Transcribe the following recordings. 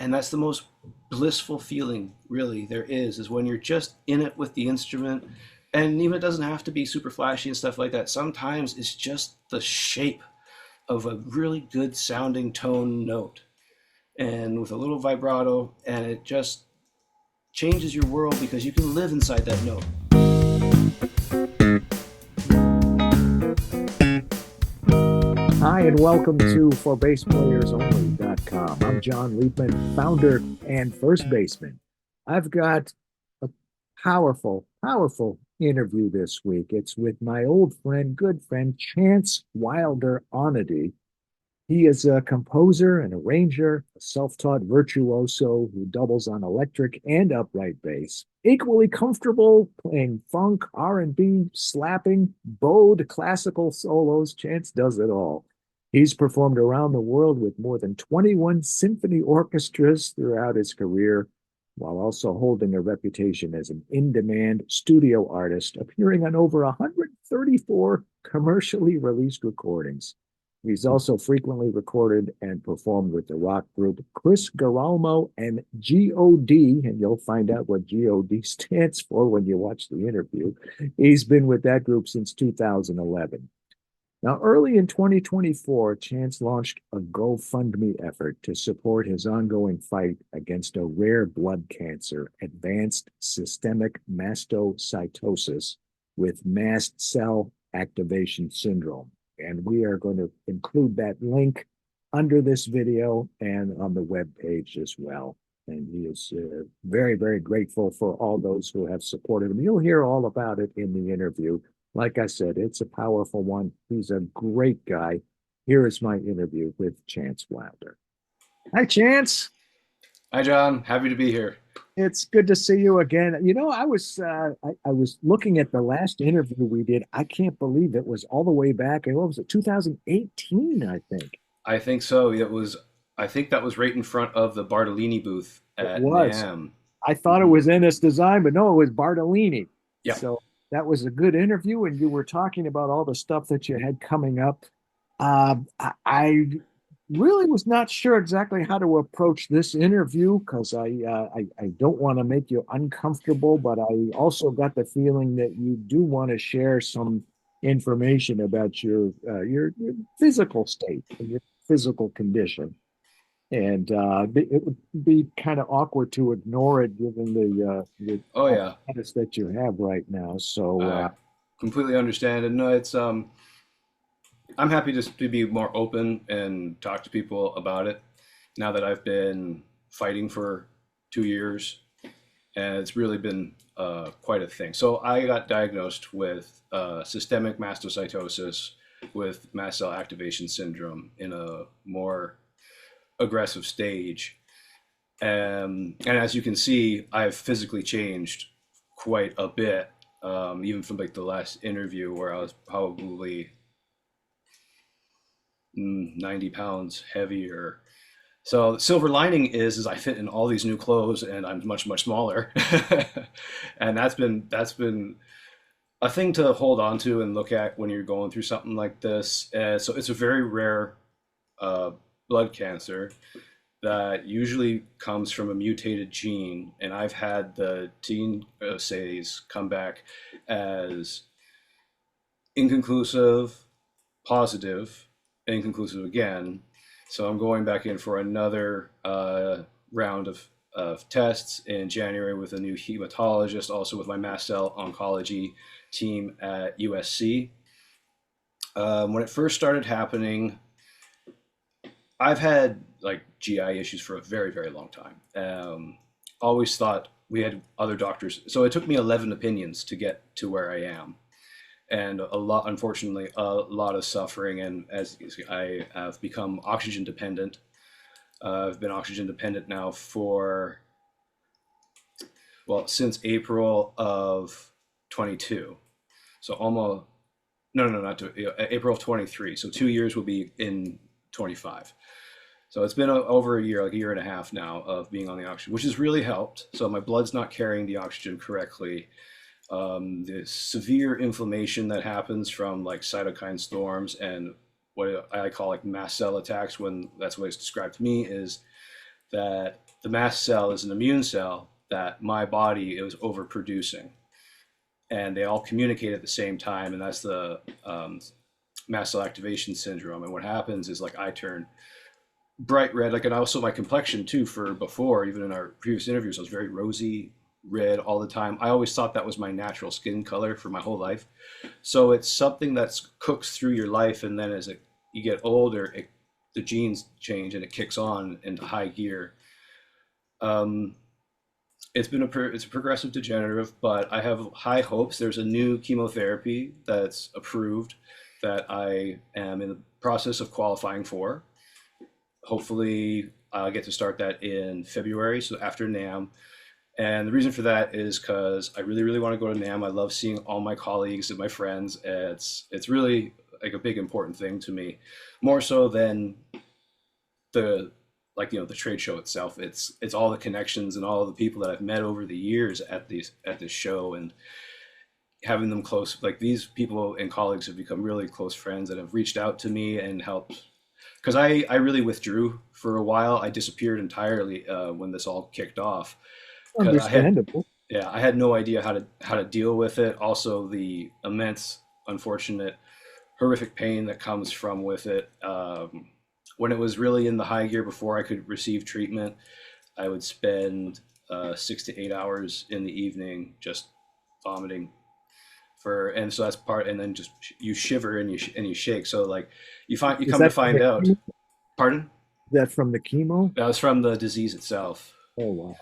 And that's the most blissful feeling really there is when you're just in it with the instrument. And even it doesn't have to be super flashy and stuff like that. Sometimes it's just the shape of a really good sounding tone note and with a little vibrato, and it just changes your world because you can live inside that note. Hi, and welcome to ForBassPlayersOnly.com. I'm John Liebman, founder and first baseman. I've got a powerful interview this week. It's with my old friend, good friend, Chance Wilder Onody. He is a composer and arranger, a self-taught virtuoso who doubles on electric and upright bass. Equally comfortable playing funk, R&B, slapping, bowed, classical solos. Chance does it all. He's performed around the world with more than 21 symphony orchestras throughout his career, while also holding a reputation as an in-demand studio artist, appearing on over 134 commercially released recordings. He's also frequently recorded and performed with the rock group Chris Gerolmo and God, and you'll find out what God stands for when you watch the interview. He's been with that group since 2011. Now, early in 2024, Chance launched a GoFundMe effort to support his ongoing fight against a rare blood cancer, advanced systemic mastocytosis with mast cell activation syndrome. And we are going to include that link under this video and on the web page as well. And he is very grateful for all those who have supported him. You'll hear all about it in the interview. Like I said, it's a powerful one. He's a great guy. Here is my interview with Chance Wilder. Hi, Chance. Hi, John. Happy to be here. It's good to see you again. You know, I was looking at the last interview we did. I can't believe it was all the way back. And what was it? 2018, I think. I think so. I think that was right in front of the Bartolini booth It at was. NAMM. I thought it Hmm. was NS Design, but no, it was Bartolini. Yeah. So that was a good interview, and you were talking about all the stuff that you had coming up. I really was not sure exactly how to approach this interview because I don't want to make you uncomfortable, but I also got the feeling that you do want to share some information about your physical state and your physical condition. And it would be kind of awkward to ignore it given the Oh, yeah. status that you have right now. So I completely understand. And no, I'm happy to be more open and talk to people about it now that I've been fighting for 2 years. And it's really been quite a thing. So I got diagnosed with systemic mastocytosis with mast cell activation syndrome in a more aggressive stage. And as you can see, I've physically changed quite a bit, even from like the last interview where I was probably 90 pounds heavier. So the silver lining is I fit in all these new clothes and I'm much smaller, and that's been a thing to hold on to and look at when you're going through something like this. So it's a very rare uh, blood cancer that usually comes from a mutated gene, and I've had the gene assays come back as inconclusive, positive, inconclusive again. So I'm going back in for another round of tests in January with a new hematologist, also with my mast cell oncology team at USC. When it first started happening, I've had like GI issues for a very long time. Always thought we had other doctors, so it took me 11 opinions to get to where I am, and a lot, unfortunately, a lot of suffering. And as you see, I have become oxygen dependent. I've been oxygen dependent now for, well, since April of 22. So almost, no, not to, April of 23. So 2 years will be in 25. So it's been over a year, like a year and a half now of being on the oxygen, which has really helped. So my blood's not carrying the oxygen correctly. The severe inflammation that happens from like cytokine storms and what I call like mast cell attacks, when that's what it's described to me, is that the mast cell is an immune cell that my body is overproducing, and they all communicate at the same time, and that's the mast cell activation syndrome. And what happens is like I turn bright red, like, and also my complexion too. For before, even in our previous interviews, I was very rosy red all the time. I always thought that was my natural skin color for my whole life. So it's something that's cooks through your life, and then as you get older, the genes change and it kicks on into high gear. Um, it's a progressive degenerative, but I have high hopes. There's a new chemotherapy that's approved that I am in the process of qualifying for. Hopefully, I'll get to start that in February, so after NAM. And the reason for that is because I really, really want to go to NAM. I love seeing all my colleagues and my friends. It's really like a big important thing to me, more so than the the trade show itself. It's all the connections and all the people that I've met over the years at this show, and having them close. Like, these people and colleagues have become really close friends and have reached out to me and helped, because I really withdrew for a while. I disappeared entirely when this all kicked off, because Understandable. I had no idea how to deal with it. Also, the immense, unfortunate, horrific pain that comes from with it. When it was really in the high gear before I could receive treatment, I would spend 6 to 8 hours in the evening just vomiting and so that's part, and then just you shiver and you shake. So like you Is come to that from find the out. chemo? Pardon? That from the chemo? That was from the disease itself. Oh wow.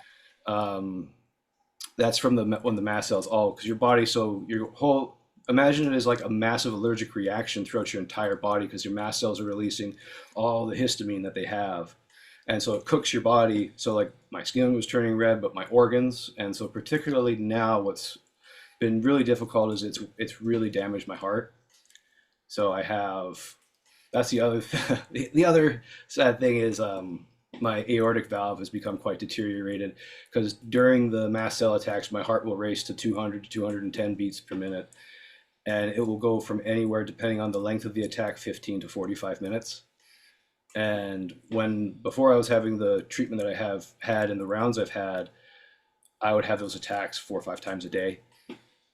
Um, that's from when the mast cells all, because your body, so your whole, imagine it as like a massive allergic reaction throughout your entire body, because your mast cells are releasing all the histamine that they have, and so it cooks your body. So like my skin was turning red, but my organs, and so particularly now what's been really difficult is it's really damaged my heart. So I have, that's the other the other sad thing is my aortic valve has become quite deteriorated, because during the mast cell attacks my heart will race to 200 to 210 beats per minute, and it will go from anywhere, depending on the length of the attack, 15 to 45 minutes. And when before I was having the treatment that I have had and the rounds I've had, I would have those attacks 4 or 5 times a day.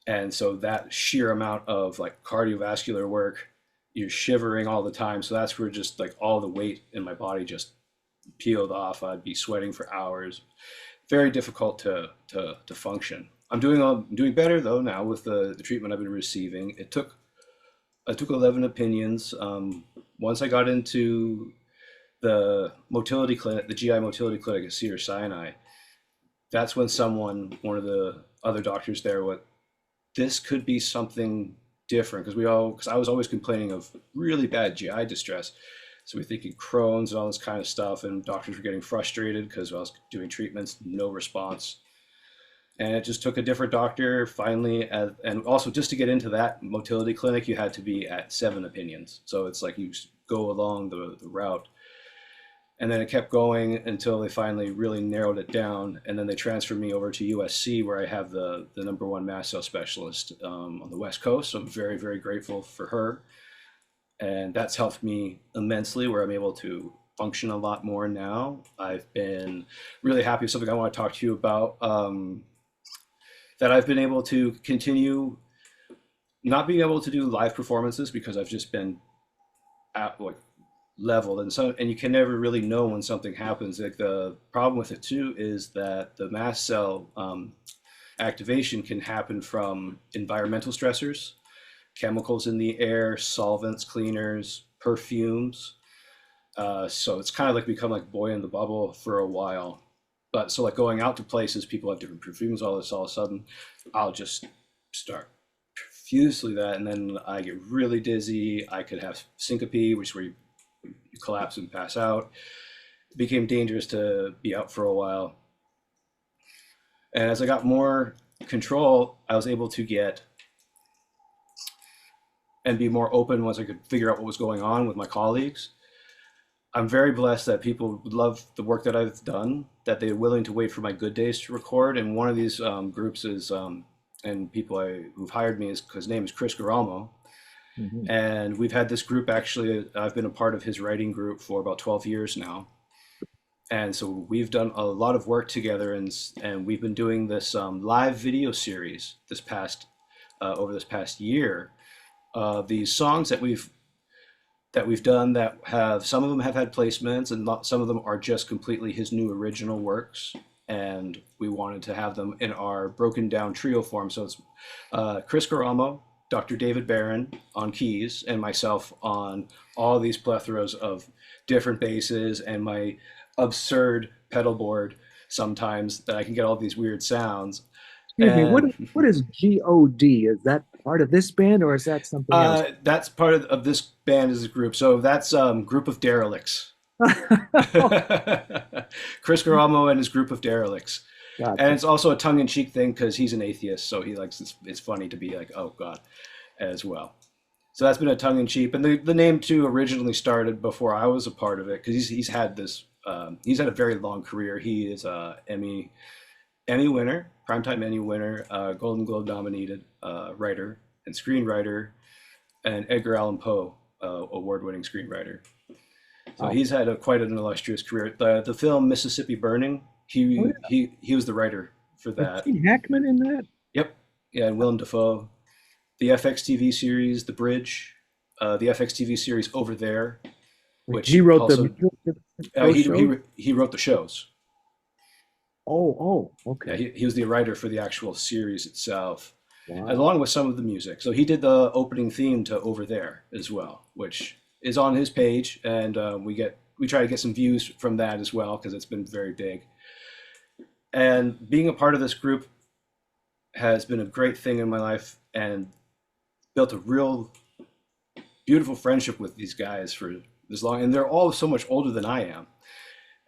And so that sheer amount of like cardiovascular work, you're shivering all the time. So that's where just like all the weight in my body just peeled off. I'd be sweating for hours. Very difficult to function. I'm doing better though now with the treatment I've been receiving. I took 11 opinions. Once I got into the motility clinic, the GI motility clinic at Cedar Sinai, that's when one of the other doctors there, this could be something different, because I was always complaining of really bad GI distress. So we're thinking Crohn's and all this kind of stuff, and doctors were getting frustrated because I was doing treatments, no response. And it just took a different doctor finally. And also, just to get into that motility clinic, you had to be at 7 opinions. So it's like you go along the route. And then it kept going until they finally really narrowed it down. And then they transferred me over to USC, where I have the number one mast cell specialist on the West Coast. So I'm very, very grateful for her. And that's helped me immensely, where I'm able to function a lot more now. I've been really happy with something I want to talk to you about, that I've been able to continue not being able to do live performances because I've just been at like leveled, and you can never really know when something happens. Like, the problem with it too is that the mast cell activation can happen from environmental stressors, chemicals in the air, solvents, cleaners, perfumes. So it's kind of like become like boy in the bubble for a while. But so like going out to places, people have different perfumes. All of a sudden, I'll just start profusely that, and then I get really dizzy. I could have syncope, which is where you collapse and pass out. It became dangerous to be out for a while. And as I got more control, I was able to get and be more open once I could figure out what was going on with my colleagues. I'm very blessed that people love the work that I've done, that they're willing to wait for my good days to record. And one of these groups is, and people who've hired me, his name is Chris Gerolmo. Mhm. And we've had this group, actually, I've been a part of his writing group for about 12 years now. And so we've done a lot of work together, and we've been doing this live video series this past over this past year. These songs that we've done that have some of them have had placements, and some of them are just completely his new original works. And we wanted to have them in our broken down trio form. So it's Chris Gerolmo, Dr. David Barron on keys, and myself on all these plethoras of different basses and my absurd pedal board sometimes that I can get all these weird sounds. Excuse me, And what is God? Is that part of this band or is that something else? that's part of this band as a group. So that's Group of Derelicts. Chris Gerolmo and his Group of Derelicts. And Gotcha. it's also a tongue-in-cheek thing because he's an atheist, so he likes it's funny to be like, oh God, as well. So that's been a tongue-in-cheek. And the name too originally started before I was a part of it because he's had a very long career. He is a Emmy winner, primetime Emmy winner, Golden Globe nominated writer and screenwriter, and Edgar Allan Poe award-winning screenwriter. So Oh, he's had quite an illustrious career. The film Mississippi Burning, oh yeah. he was the writer for Was that. Gene Hackman in that? Yep, yeah, and Willem Dafoe. The FX TV series The Bridge, the FX TV series Over There, He which wrote also those shows? he wrote the shows. Oh, Yeah, okay. he was the writer for the actual series itself, Wow. along with some of the music. So he did the opening theme to Over There as well, which is on his page, and we try to get some views from that as well because it's been very big. And being a part of this group has been a great thing in my life, and built a real beautiful friendship with these guys for this long. And they're all so much older than I am,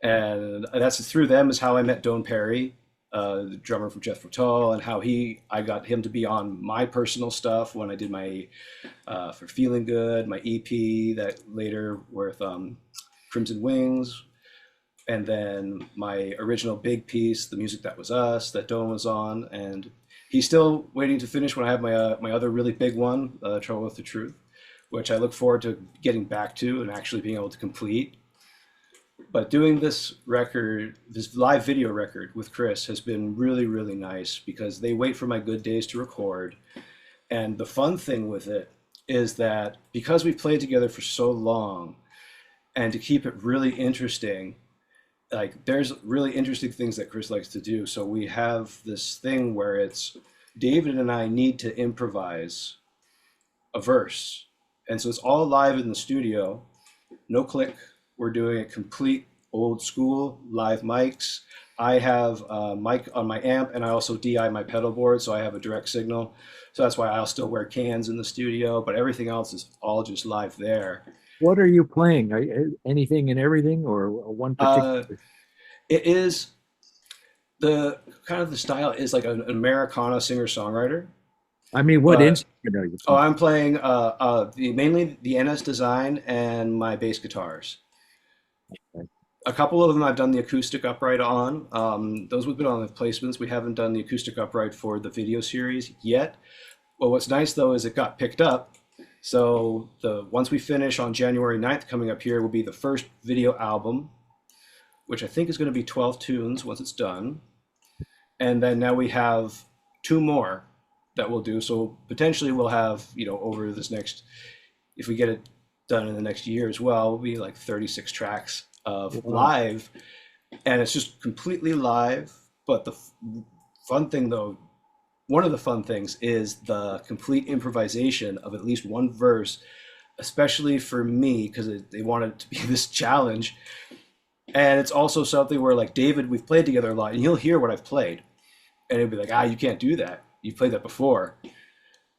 and that's through them is how I met Don Perry, the drummer from Jethro Tull, and how I got him to be on my personal stuff when I did my for Feeling Good, my EP that later with Crimson Wings, and then my original big piece, The Music That Was Us, that Don was on, and he's still waiting to finish when I have my other really big one, Trouble with the Truth, which I look forward to getting back to and actually being able to complete. But doing this record, this live video record with Chris has been really, really nice because they wait for my good days to record. And the fun thing with it is that because we've played together for so long, and to keep it really interesting, like there's really interesting things that Chris likes to do. So we have this thing where it's David and I need to improvise a verse. And so it's all live in the studio, no click. We're doing it complete old school live mics. I have a mic on my amp and I also DI my pedal board, so I have a direct signal. So that's why I'll still wear cans in the studio, but everything else is all just live there. What are you playing? Anything and everything or one Uh, particular? it is the kind of the style is like an Americana singer songwriter, I mean, what but instrument are you oh, playing? I'm playing mainly the NS Design and my bass guitars. A couple of them I've done the acoustic upright on. Those would have been on the placements. We haven't done the acoustic upright for the video series yet. Well, what's nice though is it got picked up. So the once we finish on January 9th, coming up here will be the first video album, which I think is going to be 12 tunes once it's done. And then now we have two more that we'll do. So potentially we'll have, over this next, if we get it done in the next year as well, will be like 36 tracks of Wow. live, and it's just completely live. But the fun thing though, one of the fun things is the complete improvisation of at least one verse, especially for me because they wanted it to be this challenge. And it's also something where like David, we've played together a lot, and he'll hear what I've played, and he'll be like, "Ah, you can't do that. You've played that before."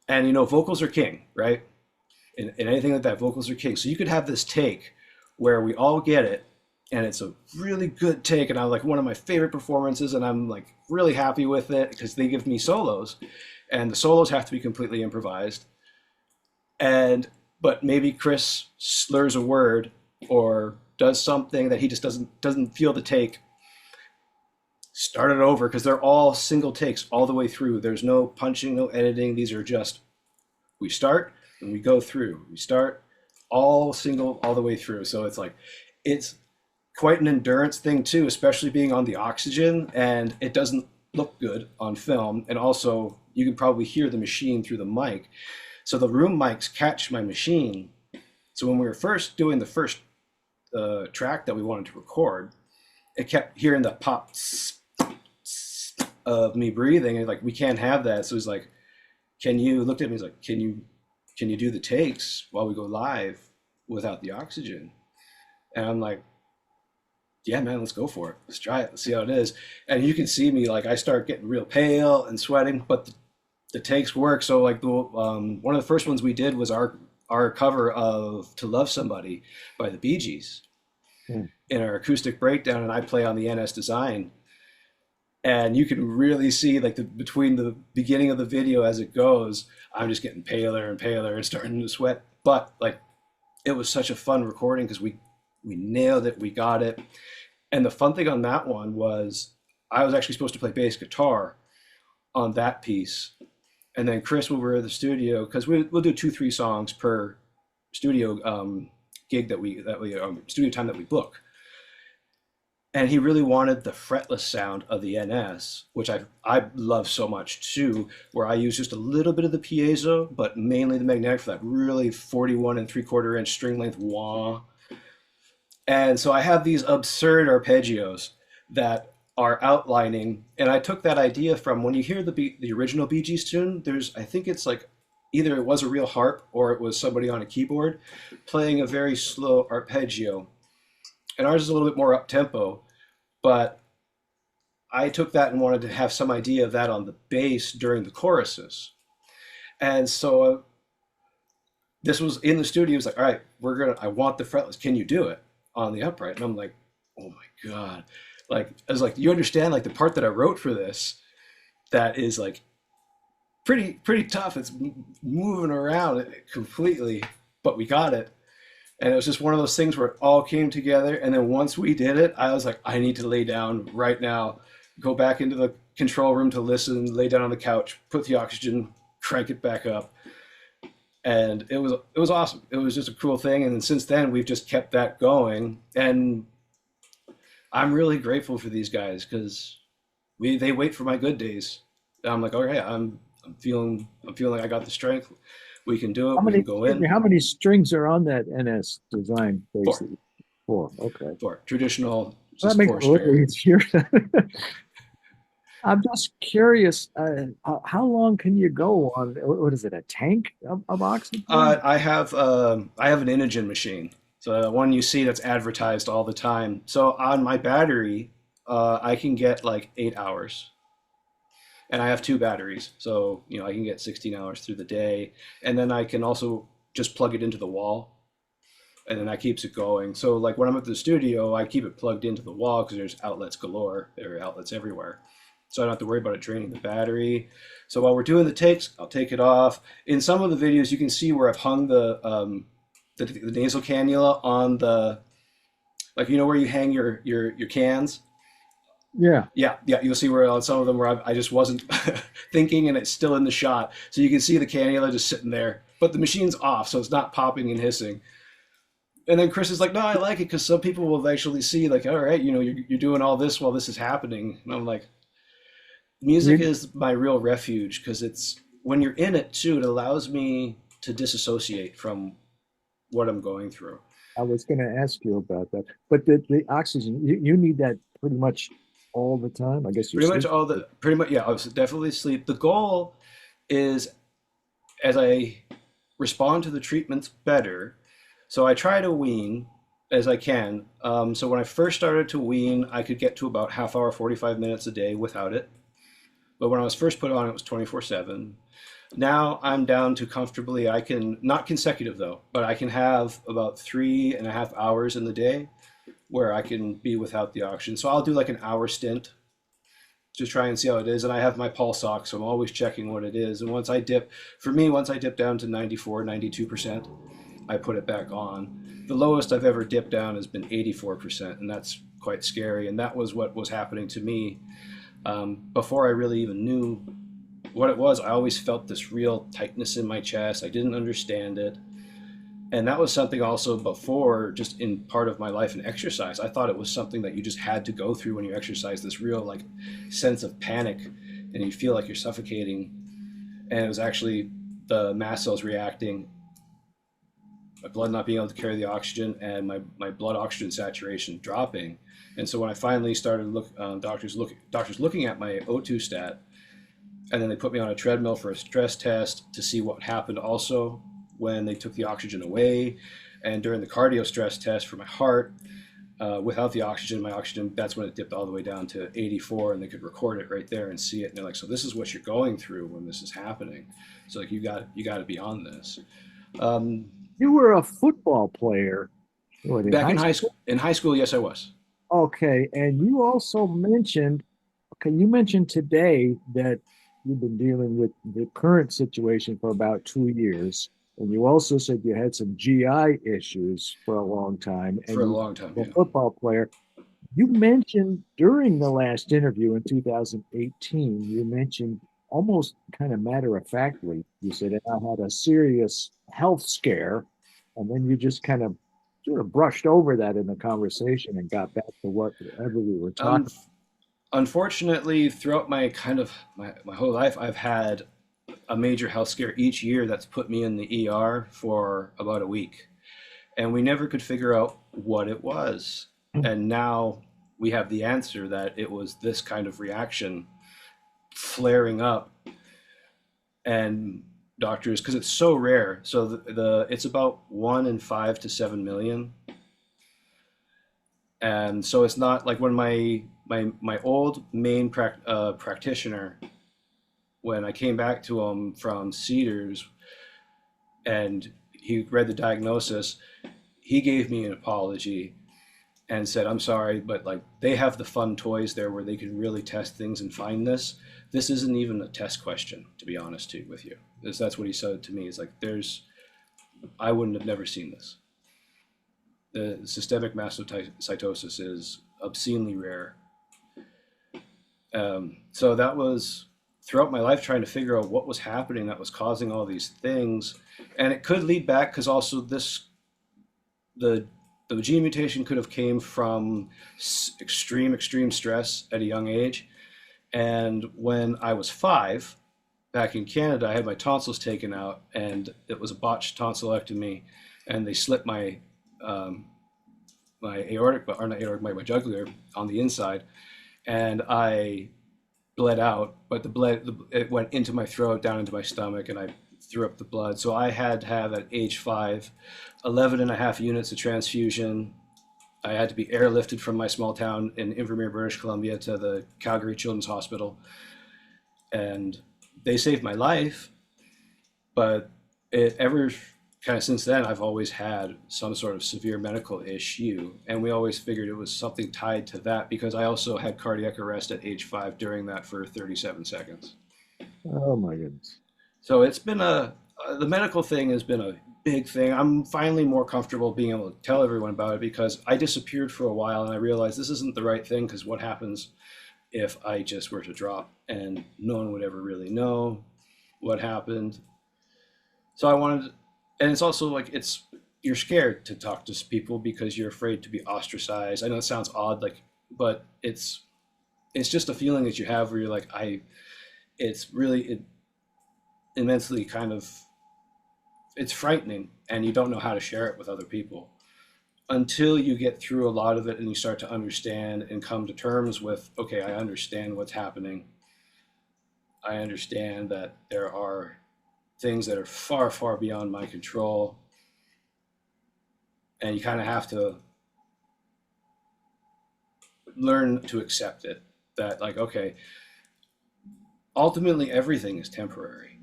And vocals are king, right? In anything like that, vocals are king. So you could have this take where we all get it, and it's a really good take, and I'm like one of my favorite performances, and I'm like really happy with it because they give me solos, and the solos have to be completely improvised. And but maybe Chris slurs a word or does something that he just doesn't feel the take. Start it over because they're all single takes all the way through. There's no punching, no editing. These are just we start and we go through. We start all single all the way through. So it's like it's quite an endurance thing too, especially being on the oxygen, and it doesn't look good on film. And also, you can probably hear the machine through the mic. So the room mics catch my machine. So when we were first doing the first track that we wanted to record, it kept hearing the pop of me breathing, and like we can't have that. So he's like, "Can you?" Looked at me. He's like, Can you do the takes while we go live without the oxygen?" And I'm like, "Yeah, man, let's go for it. Let's try it. Let's see how it is." And you can see me like I start getting real pale and sweating, but the takes work. So like the one of the first ones we did was our cover of "To Love Somebody" by the Bee Gees Hmm. in our acoustic breakdown, and I play on the NS Design. And you can really see like between the beginning of the video as it goes, I'm just getting paler and paler and starting to sweat. But like it was such a fun recording because we nailed it, we got it. And the fun thing on that one was I was actually supposed to play bass guitar on that piece. And then Chris, when we were at the studio, because we'll do 2-3 songs per studio gig that we studio time that we book. And he really wanted the fretless sound of the NS, which I love so much too, where I use just a little bit of the piezo, but mainly the magnetic for that really 41 3/4 inch string length wah. And so I have these absurd arpeggios that are outlining, and I took that idea from when you hear the original Bee Gees tune. There's I think it's like either it was a real harp or it was somebody on a keyboard playing a very slow arpeggio, and ours is a little bit more up tempo, but I took that and wanted to have some idea of that on the bass during the choruses. And so this was in the studio. It was like, all right, I want the fretless. Can you do it on the upright? And I'm like, oh my God. Like, I was like, you understand like the part that I wrote for this that is like pretty tough. It's moving around completely, but we got it. And it was just one of those things where it all came together. And then once we did it, I was like, I need to lay down right now, go back into the control room to listen, lay down on the couch, put the oxygen, crank it back up. And it was awesome. It was just a cool thing. And then since then, we've just kept that going. And I'm really grateful for these guys because they wait for my good days. And I'm like, all right, I'm feeling like I got the strength. We can do How it. We many, can go excuse me, in. how many strings are on that NS design bass? Four, Four. Okay. four traditional, That just makes four it a little string. easier. I'm just curious, how long can you go on, what is it, a tank of oxygen? I have an Inogen machine, so the one you see that's advertised all the time. So on my battery, I can get like 8 hours, and I have two batteries, so I can get 16 hours through the day, and then I can also just plug it into the wall, and then that keeps it going. So like when I'm at the studio, I keep it plugged into the wall because there's outlets galore. There are outlets everywhere. So I don't have to worry about it draining the battery. So while we're doing the takes, I'll take it off. In some of the videos, you can see where I've hung the nasal cannula on the, like where you hang your cans. Yeah. Yeah, yeah, you'll see where on some of them where I just wasn't thinking, and it's still in the shot. So you can see the cannula just sitting there, but the machine's off, so it's not popping and hissing. And then Chris is like, "No, I like it because some people will actually see, like, all right, you're doing all this while this is happening." And I'm like, music You, is my real refuge because it's when you're in it too, it allows me to disassociate from what I'm going through. I was going to ask you about that, but the oxygen, you need that pretty much all the time. I guess you sleep. Pretty much, yeah, I was definitely sleep. The goal is as I respond to the treatments better, so I try to wean as I can. So when I first started to wean, I could get to about half hour, 45 minutes a day without it. But when I was first put on, it was 24/7. Now I'm down to comfortably, I can, not consecutive though, but I can have about 3.5 hours in the day where I can be without the oxygen. So I'll do like an hour stint to try and see how it is. And I have my pulse ox, so I'm always checking what it is. And once I dip down to 94, 92%, I put it back on. The lowest I've ever dipped down has been 84%, and that's quite scary. And that was what was happening to me before I really even knew what it was. I always felt this real tightness in my chest. I didn't understand it. And that was something also before, just in part of my life in exercise. I thought it was something that you just had to go through when you exercise, this real like sense of panic, and you feel like you're suffocating. And it was actually the mast cells reacting, my blood not being able to carry the oxygen, and my blood oxygen saturation dropping. And so when I finally started doctors looking at my O2 stat, and then they put me on a treadmill for a stress test to see what happened also when they took the oxygen away, and during the cardio stress test for my heart, without the oxygen, my oxygen, that's when it dipped all the way down to 84, and they could record it right there and see it. And they're like, so this is what you're going through when this is happening. So like you got to be on this. Um, You were a football player, what, in Back high in school? high school, yes, I was. Okay, and you also mentioned, okay, you mentioned today that you've been dealing with the current situation for about 2 years, and you also said you had some GI issues for a long time, For and a you long time, were a yeah. football player. You mentioned during the last interview in 2018, you mentioned almost kind of matter of factly, you said, I had a serious health scare. And then you just kind of sort of brushed over that in the conversation and got back to whatever we were Um, talking. Unfortunately, throughout my my whole life, I've had a major health scare each year that's put me in the ER for about a week. And we never could figure out what it was. And now we have the answer that it was this kind of reaction flaring up. And doctors, because it's so rare, so the it's about 1 in 5 to 7 million. And so it's not like when my old main practitioner, when I came back to him from Cedars and he read the diagnosis, he gave me an apology and said, I'm sorry, but like they have the fun toys there where they can really test things and find this. This isn't even a test question, to be honest with you. That's what he said to me. It's like I wouldn't have never seen this. The systemic mastocytosis is obscenely rare. So that was throughout my life trying to figure out what was happening that was causing all these things, and it could lead back because also the the gene mutation could have came from extreme stress at a young age. And when I was 5, back in Canada, I had my tonsils taken out, and it was a botched tonsillectomy, and they slit um, my aortic, or not aortic, my jugular on the inside, and I bled out, but it went into my throat, down into my stomach, and I threw up the blood. So I had to have at age 5, 11 and a half units of transfusion. I had to be airlifted from my small town in Invermere, British Columbia to the Calgary Children's Hospital. And they saved my life, but ever kind of since then, I've always had some sort of severe medical issue. And we always figured it was something tied to that because I also had cardiac arrest at age 5 during that for 37 seconds. Oh my goodness. So it's been the medical thing has been a big thing. I'm finally more comfortable being able to tell everyone about it because I disappeared for a while and I realized this isn't the right thing because what happens if I just were to drop and no one would ever really know what happened. So I wanted, and it's also like you're scared to talk to people because you're afraid to be ostracized. I know it sounds odd, like, but it's just a feeling that you have where you're like it's really immensely kind of it's frightening, and you don't know how to share it with other people until you get through a lot of it and you start to understand and come to terms with, okay, I understand what's happening. I understand that there are things that are far beyond my control, and you kind of have to learn to accept it, that like, okay, ultimately everything is temporary.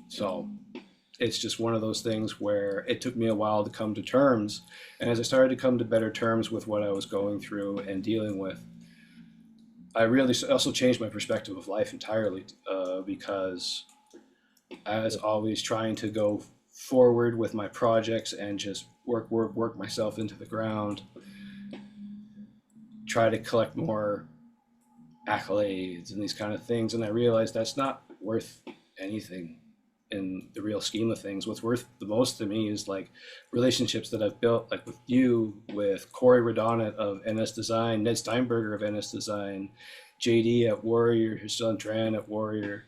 So it's just one of those things where it took me a while to come to terms. And as I started to come to better terms with what I was going through and dealing with, I really also changed my perspective of life entirely, because I was always trying to go forward with my projects and just work myself into the ground, try to collect more accolades and these kind of things. And I realized that's not worth anything. in the real scheme of things. What's worth the most to me is like relationships that I've built, like with you, with Corey Redonnet of NS Design, Ned Steinberger of NS Design, JD at Warrior, his son Tran at Warrior,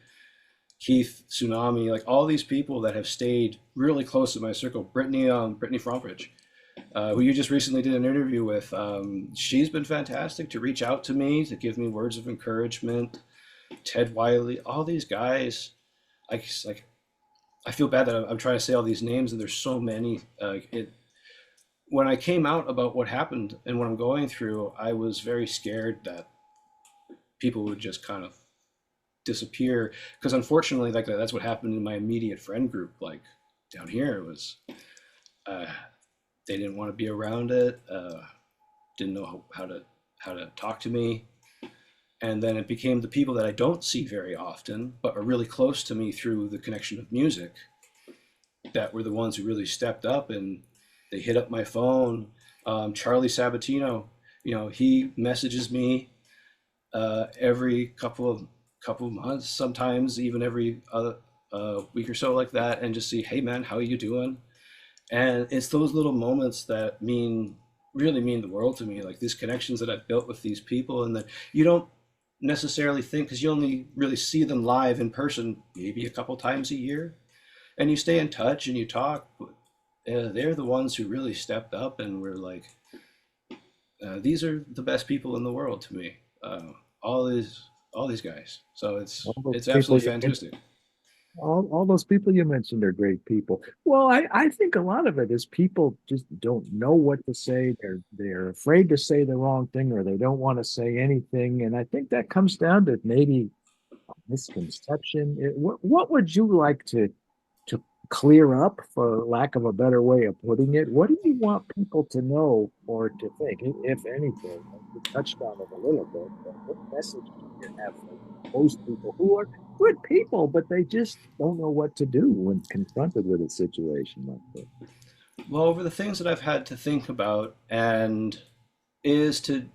Keith Tsunami, like all these people that have stayed really close to my circle. Brittany Fromfridge, who you just recently did an interview with. She's been fantastic to reach out to me, to give me words of encouragement. Ted Wiley, all these guys. Like I feel bad that I'm trying to say all these names, and there's so many. When I came out about what happened and what I'm going through, I was very scared that people would just kind of disappear, because unfortunately, like that's what happened in my immediate friend group. Like down here, it was uh, they didn't want to be around it, didn't know how to talk to me, and then it became the people that I don't see very often, but are really close to me through the connection of music, that were the ones who really stepped up, and they hit up my phone. Charlie Sabatino, he messages me every couple of months, sometimes even every other week or so, like that, and just see, hey man, how are you doing? And it's those little moments that really mean the world to me, like these connections that I've built with these people, and that you don't necessarily think, because you only really see them live in person maybe a couple times a year, and you stay in touch and you talk. They're the ones who really stepped up and were like, these are the best people in the world to me. All these all these guys. So All those it's people absolutely you mentioned, fantastic. all those people you mentioned are great people. Well, I think a lot of it is people just don't know what to say. They're afraid to say the wrong thing, or they don't want to say anything. And I think that comes down to maybe misconception. What would you like to clear up, for lack of a better way of putting it? What do you want people to know or to think, if anything? You touched on it a little bit, but what message do you have for most people who are good people, but they just don't know what to do when confronted with a situation like this? Well, over the things that I've had to think about, and is to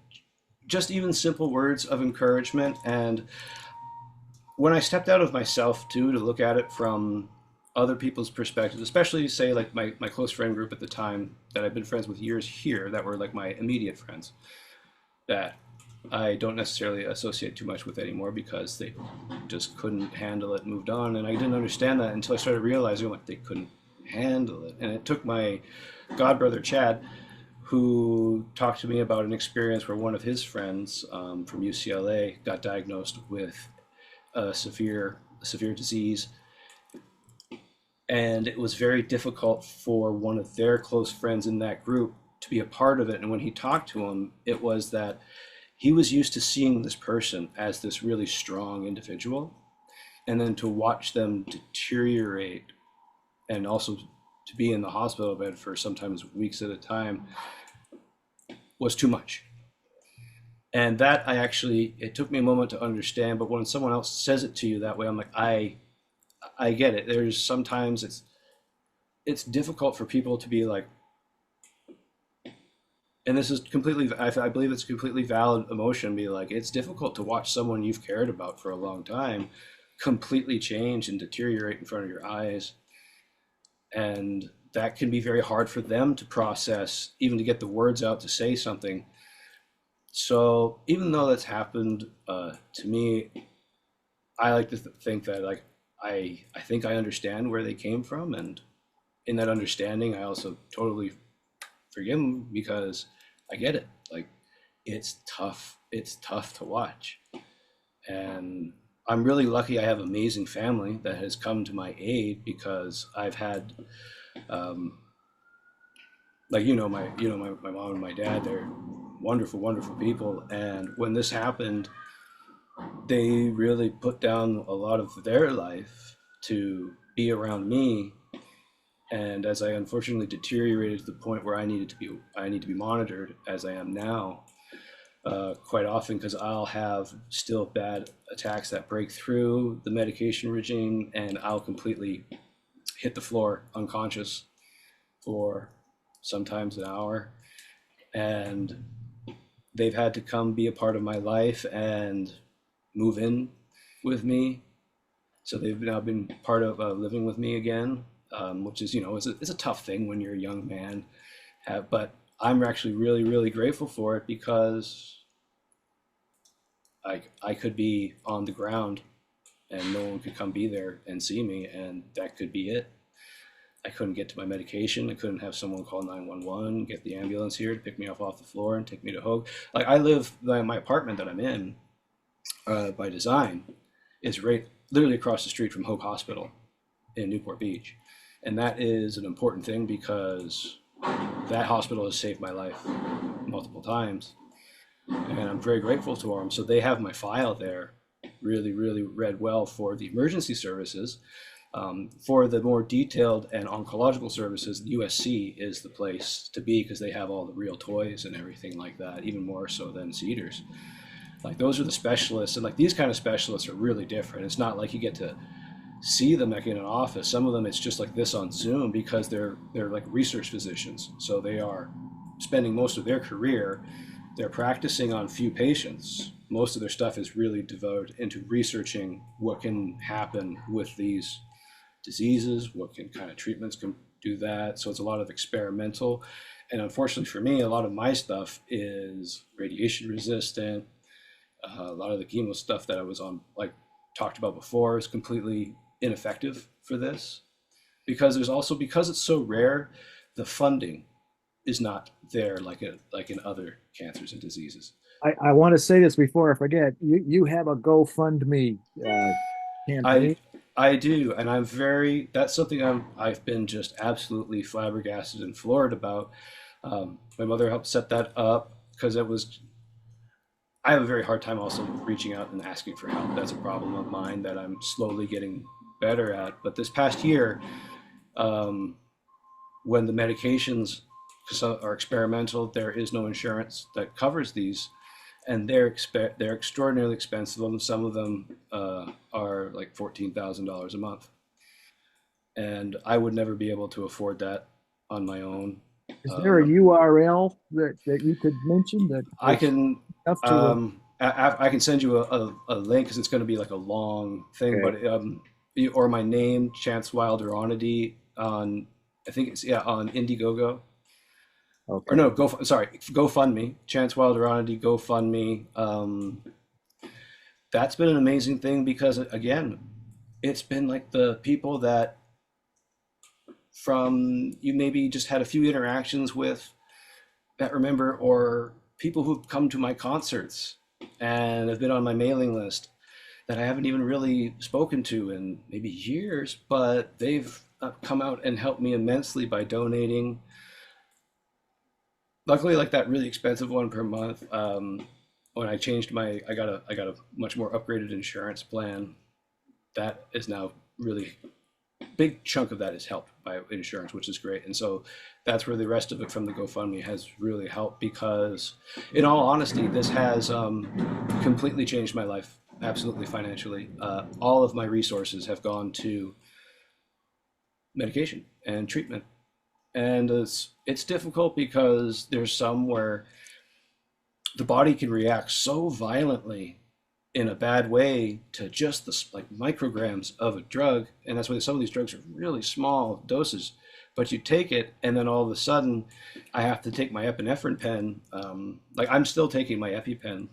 just even simple words of encouragement. And when I stepped out of myself too, to look at it from other people's perspectives, especially say like my close friend group at the time that I've been friends with years here, that were like my immediate friends, that I don't necessarily associate too much with anymore because they just couldn't handle it, moved on. And I didn't understand that until I started realizing like they couldn't handle it. And it took my god brother Chad, who talked to me about an experience where one of his friends from UCLA got diagnosed with severe disease, and it was very difficult for one of their close friends in that group to be a part of it. And when he talked to him, it was that he was used to seeing this person as this really strong individual, and then to watch them deteriorate, and also to be in the hospital bed for sometimes weeks at a time, was too much. And that it took me a moment to understand, but when someone else says it to you that way, I'm like, I get it. There's sometimes it's difficult for people to be like, and this is completely, I believe it's a completely valid emotion, be like, it's difficult to watch someone you've cared about for a long time completely change and deteriorate in front of your eyes. And that can be very hard for them to process, even to get the words out to say something. So even though that's happened to me, I like to think that like I think I understand where they came from, and in that understanding, I also totally forgive them, because I get it. Like it's tough. It's tough to watch, and I'm really lucky. I have amazing family that has come to my aid, because I've had, um, like my mom and my dad. They're wonderful, wonderful people, and when this happened, they really put down a lot of their life to be around me. And as I unfortunately deteriorated to the point where I need to be monitored, as I am now, quite often, because I'll have still bad attacks that break through the medication regime, and I'll completely hit the floor unconscious for sometimes an hour. And they've had to come be a part of my life and move in with me. So they've now been part of living with me again, which is, it's a tough thing when you're a young man. But I'm actually really, really grateful for it because I could be on the ground and no one could come be there and see me, and that could be it. I couldn't get to my medication. I couldn't have someone call 911, get the ambulance here to pick me up off the floor and take me to Hoag. Like I live, my apartment that I'm in by design is right literally across the street from Hoag Hospital in Newport Beach. And that is an important thing because that hospital has saved my life multiple times. And I'm very grateful to them. So they have my file there, really, really read well for the emergency services. For the more detailed and oncological services, USC is the place to be because they have all the real toys and everything like that, even more so than Cedars. Like those are the specialists, and like these kind of specialists are really different. It's not like you get to see them like in an office. Some of them it's just like this on Zoom because they're like research physicians. So they are spending most of their career, they're practicing on few patients. Most of their stuff is really devoted into researching what can happen with these diseases, what can kind of treatments can do that. So it's a lot of experimental. And unfortunately for me, a lot of my stuff is radiation resistant. A lot of the chemo stuff that I was on, like talked about before, is completely ineffective for this because because it's so rare, the funding is not there like in other cancers and diseases. I want to say this before I forget. You have a GoFundMe I campaign. I do, and that's something I've been just absolutely flabbergasted and floored about. My mother helped set that up because I have a very hard time also reaching out and asking for help. That's a problem of mine that I'm slowly getting better at. But this past year, um, when the medications are experimental, there is no insurance that covers these, and they're extraordinarily expensive. Some of them are like $14,000 a month, and I would never be able to afford that on my own. Is there a Um, URL that you could mention that I is can enough to? I can send you a link because it's going to be like a long thing, Okay. but or my name, Chance Wilder Onody on, I think it's, yeah, on Indiegogo, or Okay. no, GoFundMe, Chance Wilder Onody, GoFundMe. That's been an amazing thing because again, it's been like the people that from you maybe just had a few interactions with that remember, or people who've come to my concerts and have been on my mailing list that I haven't even really spoken to in maybe years, but they've come out and helped me immensely by donating. Luckily, like that really expensive one per month. When I changed I got a much more upgraded insurance plan. That is now really big chunk of that is helped by insurance, which is great. And so that's where the rest of it from the GoFundMe has really helped because, in all honesty, this has completely changed my life, absolutely financially. All of my resources have gone to medication and treatment. And it's difficult because there's some where the body can react so violently in a bad way to just the like micrograms of a drug, and that's why some of these drugs are really small doses. But you take it, and then all of a sudden, I have to take my epinephrine pen. Like I'm still taking my EpiPen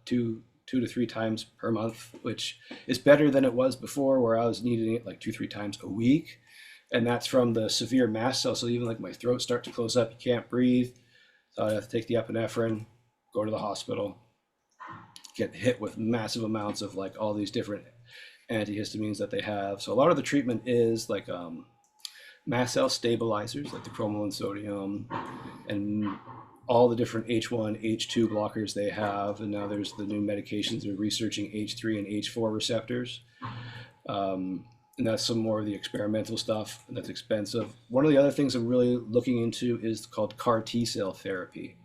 two to three times per month, which is better than it was before, where I was needing it like 2 3 times a week, and that's from the severe mast cell. So even like my throat start to close up, you can't breathe. So I have to take the epinephrine, go to the hospital, get hit with massive amounts of like all these different antihistamines that they have. So a lot of the treatment is like mast cell stabilizers, like the cromolyn sodium, and all the different H1, H2 blockers they have. And now there's the new medications they're researching H3 and H4 receptors. And that's some more of the experimental stuff, and that's expensive. One of the other things I'm really looking into is called CAR T cell therapy,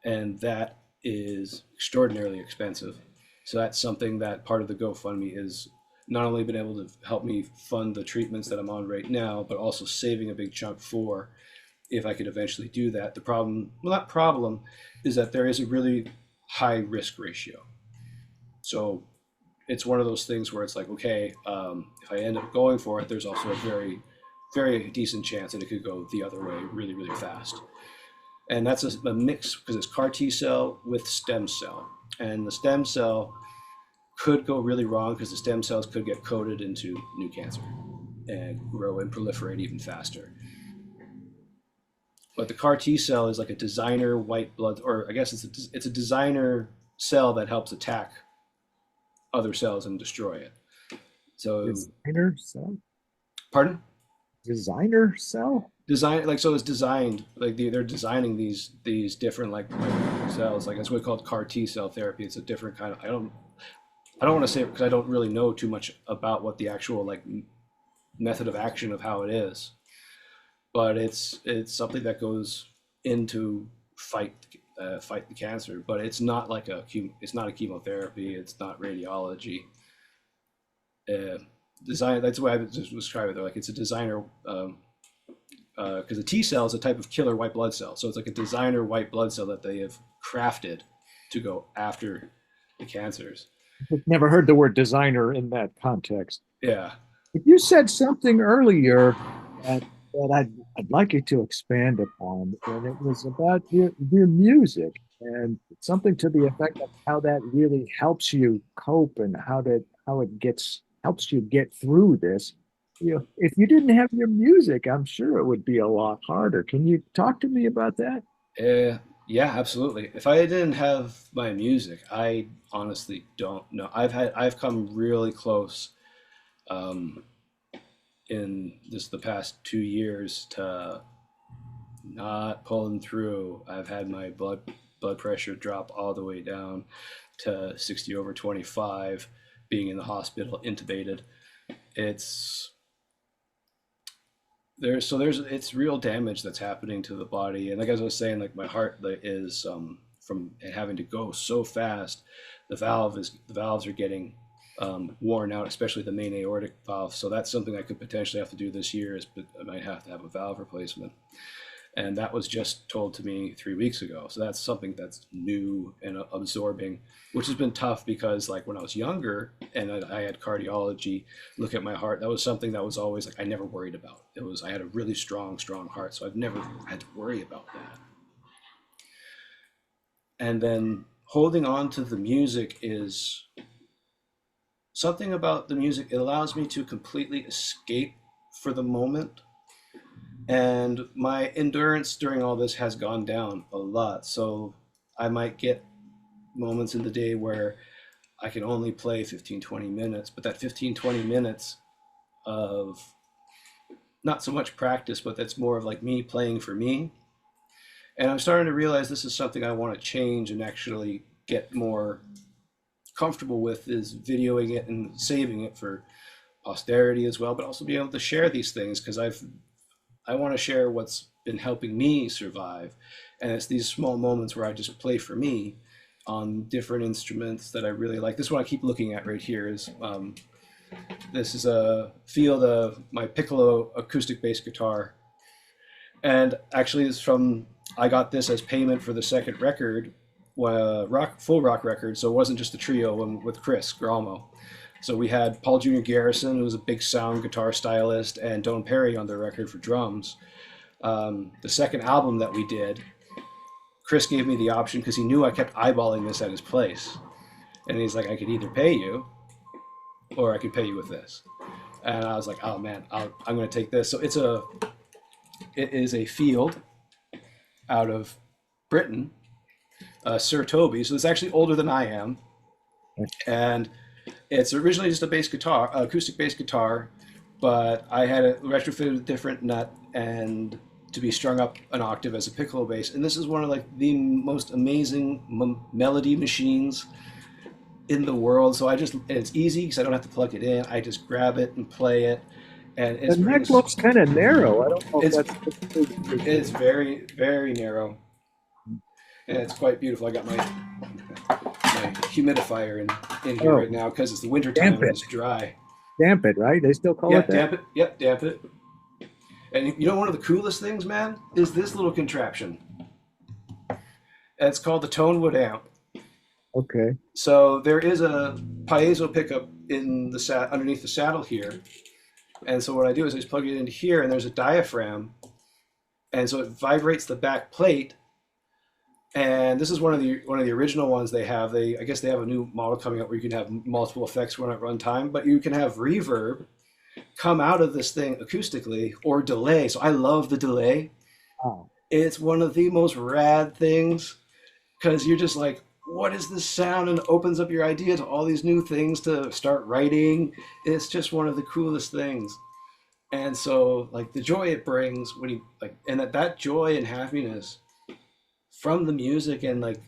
and that is extraordinarily expensive. So that's something that part of the GoFundMe is not only been able to help me fund the treatments that I'm on right now, but also saving a big chunk for if I could eventually do that. The problem, well, not problem, is that there is a really high risk ratio. So it's one of those things where it's like, okay, if I end up going for it, there's also a very, very decent chance that it could go the other way really, really fast. And that's a mix because it's CAR T cell with stem cell. And the stem cell could go really wrong because the stem cells could get coded into new cancer and grow and proliferate even faster. But the CAR T cell is like a designer white blood, or I guess it's a designer cell that helps attack other cells and destroy it. So, Designer cell? pardon? Designer cell? Design like so it's designed like they're designing these different like cells, like that's what we call CAR T cell therapy. It's a different kind of I don't want to say it because I don't really know too much about what the actual like method of action of how it is, but it's something that goes into fight the cancer, but it's not like it's not a chemotherapy, it's not radiology. Design That's the way I would just describe it. Though, like it's a designer. Because the T cell is a type of killer white blood cell. So it's like a designer white blood cell that they have crafted to go after the cancers. I've never heard the word designer in that context. Yeah. But you said something earlier that, I'd like you to expand upon, and it was about your music and something to the effect of how that really helps you cope and how it helps you get through this. If you didn't have your music, I'm sure it would be a lot harder. Can you talk to me about that? Yeah, absolutely. If I didn't have my music, I honestly don't know. I've come really close um, in just the past 2 years to not pulling through. I've had my blood pressure drop all the way down to 60/25, being in the hospital, intubated. It's there's it's real damage that's happening to the body, and like as I was saying, like my heart is from having to go so fast, the valves are getting worn out, especially the main aortic valve. So that's something I could potentially have to do this year, is but I might have to have a valve replacement, and that was just told to me 3 weeks ago. So that's something that's new and absorbing, which has been tough because like when I was younger and I had cardiology look at my heart, that was something that was always like I never worried about. I had a really strong heart, so I've never had to worry about that. And then holding on to the music is something about the music. It allows me to completely escape for the moment, and my endurance during all this has gone down a lot. So I might get moments in the day where I can only play 15-20 minutes, but that 15-20 minutes of not so much practice, but that's more of like me playing for me. And I'm starting to realize this is something I want to change and actually get more comfortable with, is videoing it and saving it for posterity as well, but also being able to share these things because I want to share what's been helping me survive. And it's these small moments where I just play for me on different instruments that I really like. This one I keep looking at right here is this is a field of my piccolo acoustic bass guitar. And actually it's I got this as payment for the second record, full rock record. So it wasn't just the trio with Chris Gerolmo. So we had Paul Jr. Garrison, who was a big sound guitar stylist, and Don Perry on the record for drums. The second album that we did, Chris gave me the option because he knew I kept eyeballing this at his place. And he's like, I could either pay you or I could pay you with this. And I was like, oh man, I'm going to take this. So it is a field out of Britain, Sir Toby. So it's actually older than I am. And it's originally just a bass guitar, acoustic bass guitar, but I had it retrofitted with a different nut and to be strung up an octave as a piccolo bass. And this is one of like the most amazing melody machines in the world. So it's easy because I don't have to plug it in. I just grab it and play it. And The neck looks kind of narrow. I don't know if it's very, very narrow. And it's quite beautiful. I got my humidifier in here right now because it's the winter time and it's dry. Damp it, right? They still call it that? Damp it. Yep, damp it. And you know, one of the coolest things, man, is this little contraption. And it's called the Tonewood amp. Okay. So there is a piezo pickup in the underneath the saddle here, and so what I do is I just plug it into here, and there's a diaphragm, and so it vibrates the back plate. And this is one of the original ones they have. I guess they have a new model coming up where you can have multiple effects run at runtime, but you can have reverb come out of this thing acoustically or delay. So I love the delay. Oh, It's one of the most rad things because you're just like, what is this sound? And it opens up your idea to all these new things to start writing. It's just one of the coolest things. And so like the joy it brings when you like, and that joy and happiness from the music and like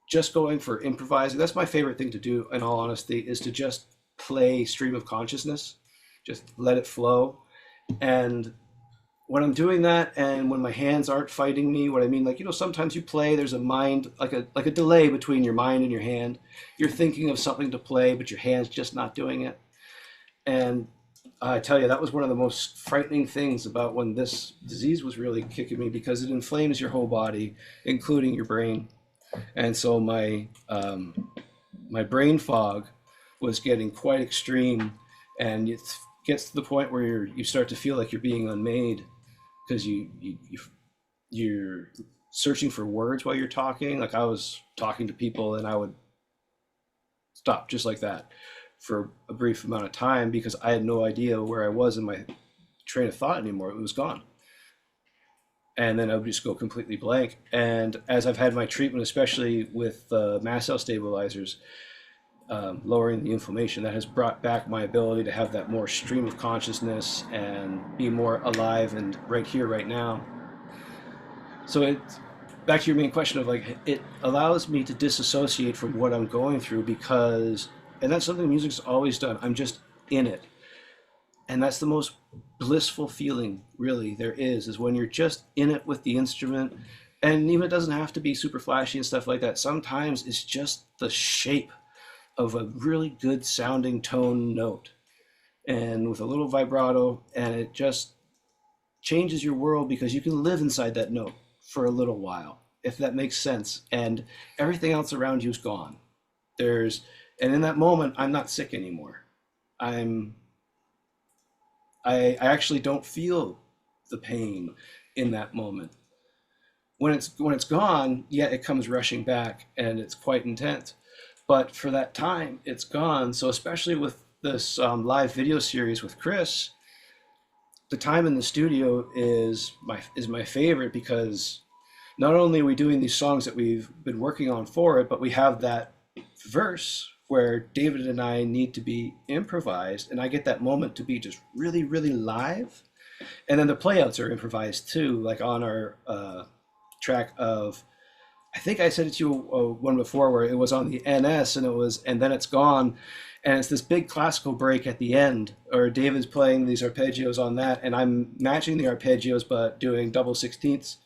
just going for improvising. That's my favorite thing to do, in all honesty, is to just play stream of consciousness, just let it flow. And when I'm doing that, and when my hands aren't fighting me, what I mean, like sometimes you play, there's a mind, like a delay between your mind and your hand. You're thinking of something to play, but your hand's just not doing it. And I tell you, that was one of the most frightening things about when this disease was really kicking me because it inflames your whole body, including your brain. And so my brain fog was getting quite extreme, and it gets to the point where you start to feel like you're being unmade because you're searching for words while you're talking. Like I was talking to people, and I would stop just like that for a brief amount of time because I had no idea where I was in my train of thought anymore. It was gone. And then I would just go completely blank. And as I've had my treatment, especially with mast cell stabilizers, lowering the inflammation, that has brought back my ability to have that more stream of consciousness and be more alive and right here, right now. So it's back to your main question of like, it allows me to disassociate from what I'm going through because, and that's something music's always done. I'm just in it. And that's the most blissful feeling really there is when you're just in it with the instrument. And even it doesn't have to be super flashy and stuff like that. Sometimes it's just the shape of a really good sounding tone note and with a little vibrato, and it just changes your world because you can live inside that note for a little while, if that makes sense. And everything else around you is gone. There's and in that moment I'm not sick anymore. I'm I actually don't feel the pain in that moment. When it's gone, yeah, it comes rushing back and it's quite intense. But for that time, it's gone. So especially with this live video series with Chris, the time in the studio is my favorite because not only are we doing these songs that we've been working on for it, but we have that verse where David and I need to be improvised, and I get that moment to be just really, really live. And then the playouts are improvised too, like on our track of, I think I said it to you one before where it was on the NS and it was, and then it's gone. And it's this big classical break at the end, or David's playing these arpeggios on that, and I'm matching the arpeggios but doing double sixteenths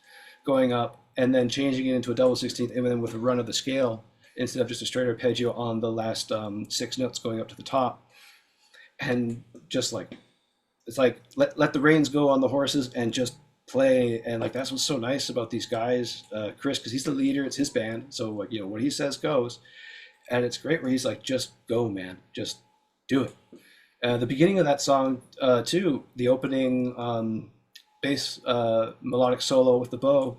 going up and then changing it into a double sixteenth and then with a run of the scale instead of just a straight arpeggio on the last six notes going up to the top. And just like, it's like, let the reins go on the horses and just play. And like, that's what's so nice about these guys, Chris, because he's the leader, it's his band. So like, what he says goes. And it's great where he's like, just go, man, just do it. The beginning of that song, too, the opening bass melodic solo with the bow,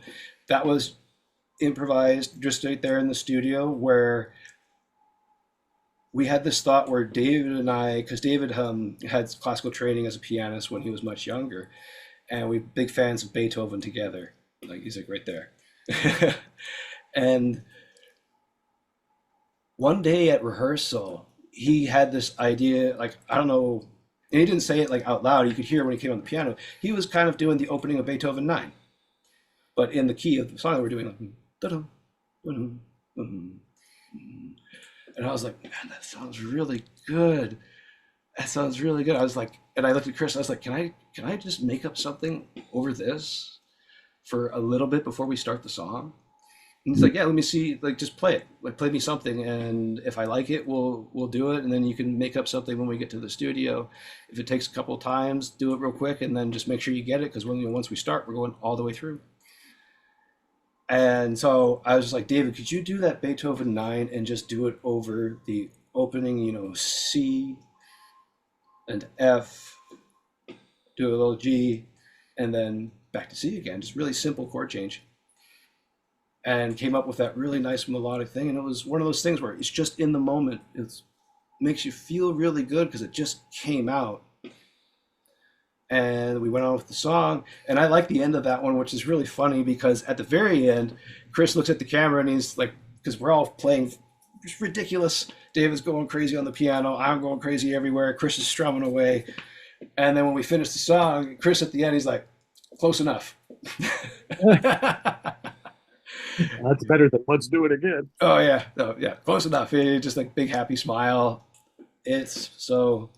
that was improvised just right there in the studio where we had this thought where David and I, because David had classical training as a pianist when he was much younger, and we big fans of Beethoven together. Like he's like right there. And one day at rehearsal, he had this idea, like, I don't know, and he didn't say it like out loud. You could hear when he came on the piano. He was kind of doing the opening of Beethoven 9, but in the key of the song that we're doing, like, da-dum, da-dum, da-dum. And I was like, man, that sounds really good. That sounds really good. I was like, and I looked at Chris, I was like, can I just make up something over this for a little bit before we start the song? And he's like, yeah, let me see, like just play it. Like play me something, and if I like it, we'll do it, and then you can make up something when we get to the studio. If it takes a couple of times, do it real quick, and then just make sure you get it, because once we start, we're going all the way through. And so I was just like, David, could you do that Beethoven 9 and just do it over the opening, C and F, do a little G, and then back to C again. Just really simple chord change. And came up with that really nice melodic thing. And it was one of those things where it's just in the moment. It makes you feel really good because it just came out. And we went on with the song. And I like the end of that one, which is really funny because at the very end, Chris looks at the camera and he's like, because we're all playing just ridiculous. David's going crazy on the piano. I'm going crazy everywhere. Chris is strumming away. And then when we finish the song, Chris at the end, he's like, close enough. That's better than let's do it again. Oh yeah, no, yeah, close enough. Just like big happy smile. It's so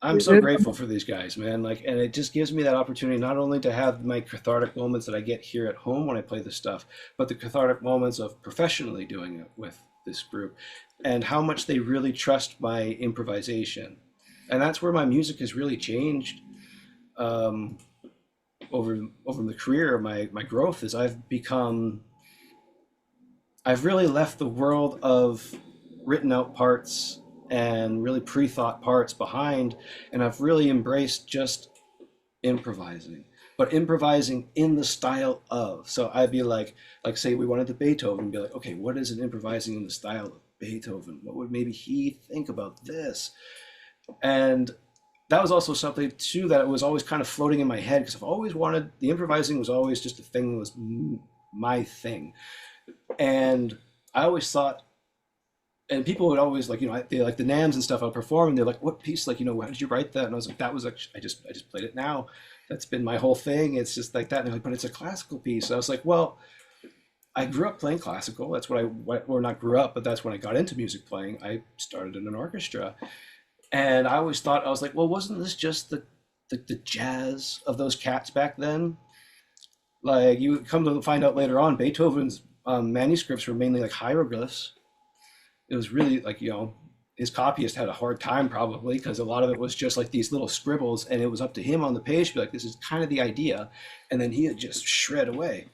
I'm so It- grateful for these guys, man. Like, and it just gives me that opportunity not only to have my cathartic moments that I get here at home when I play this stuff, but the cathartic moments of professionally doing it with this group, and how much they really trust my improvisation, and that's where my music has really changed. Um, over the career, my growth is I've really left the world of written out parts and really pre-thought parts behind, and I've really embraced just improvising, but improvising in the style of. So I'd be like say we wanted the Beethoven, be like, okay, what is it improvising in the style of Beethoven? What would maybe he think about this? And that was also something too that was always kind of floating in my head because I've always wanted the improvising was always just a thing that was my thing, and I always thought, and people would always like, they like the NAMs and stuff I'll perform, and they're like, what piece, like, how did you write that? And I was like, that was actually, I just played it now. That's been my whole thing. It's just like that. And they're like, but it's a classical piece. And I was like, well, I grew up playing classical. That's or not grew up, but that's when I got into music playing. I started in an orchestra. And I always thought, I was like, well, wasn't this just the jazz of those cats back then? Like, you come to find out later on, Beethoven's manuscripts were mainly like hieroglyphs. It was really like, his copyist had a hard time probably because a lot of it was just like these little scribbles, and it was up to him on the page to be like, this is kind of the idea. And then he would just shred away.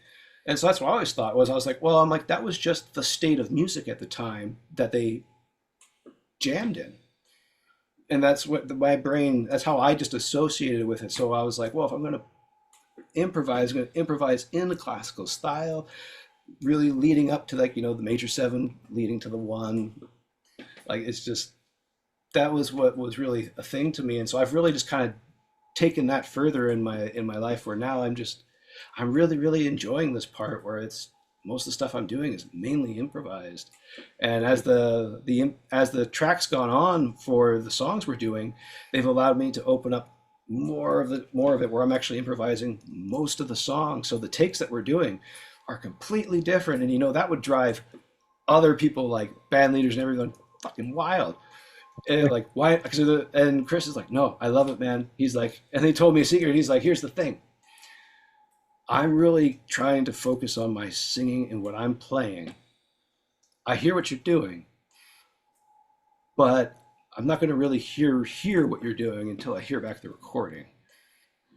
And so that's what I always thought was, I was like, well, I'm like, that was just the state of music at the time that they jammed in. And that's what my brain, that's how I just associated with it. So I was like, well, if I'm going to improvise, I'm going to improvise in the classical style, really leading up to like, the major seven leading to the one. Like, it's just, that was what was really a thing to me. And so I've really just kind of taken that further in my life, where now I'm really, really enjoying this part where it's most of the stuff I'm doing is mainly improvised. And as the tracks gone on for the songs we're doing, they've allowed me to open up more of it where I'm actually improvising most of the songs. So the takes that we're doing are completely different. And that would drive other people like band leaders and everyone fucking wild. And like, why? And Chris is like, no, I love it, man. He's like, and they told me a secret. He's like, here's the thing. I'm really trying to focus on my singing and what I'm playing. I hear what you're doing, but I'm not going to really hear what you're doing until I hear back the recording.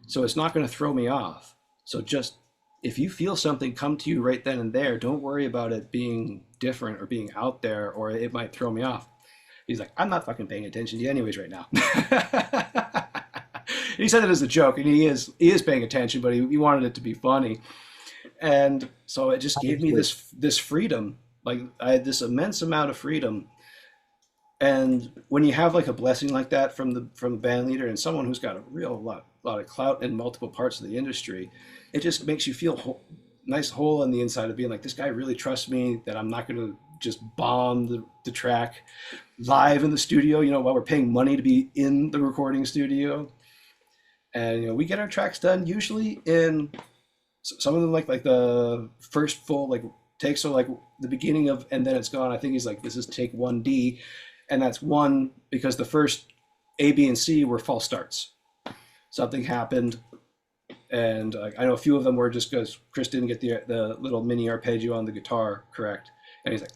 So it's not going to throw me off. So just if you feel something come to you right then and there, don't worry about it being different or being out there, or it might throw me off. He's like, I'm not fucking paying attention to you anyways right now. He said it as a joke, and he is paying attention, but he wanted it to be funny. And so it just gave me this freedom. Like, I had this immense amount of freedom. And when you have like a blessing like that from the band leader and someone who's got a real lot of clout in multiple parts of the industry, it just makes you feel nice hole on the inside of being like, this guy really trusts me, that I'm not going to just bomb the track live in the studio, while we're paying money to be in the recording studio. And we get our tracks done usually in some of them like the first full like take, so like the beginning of and then it's gone. I think he's like, this is take 1D, and that's one because the first A, B, and C were false starts. Something happened, and I know a few of them were just because Chris didn't get the little mini arpeggio on the guitar correct, and he's like,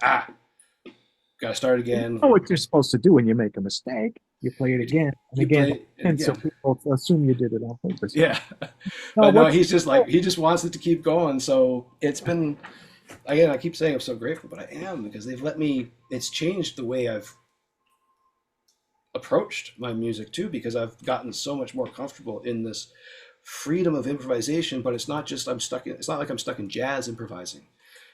gotta start You again. know what you're supposed to do when you make a mistake. you play it again and You again play it and so again. people assume you did it on purpose. Yeah. No, But no, what's he's just like, he just wants it to keep going. So it's been, again, I keep saying I'm so grateful, but I am, because they've let me, it's changed the way I've approached my music too, because I've gotten so much more comfortable in this freedom of improvisation. But it's not just it's not like I'm stuck in jazz improvising.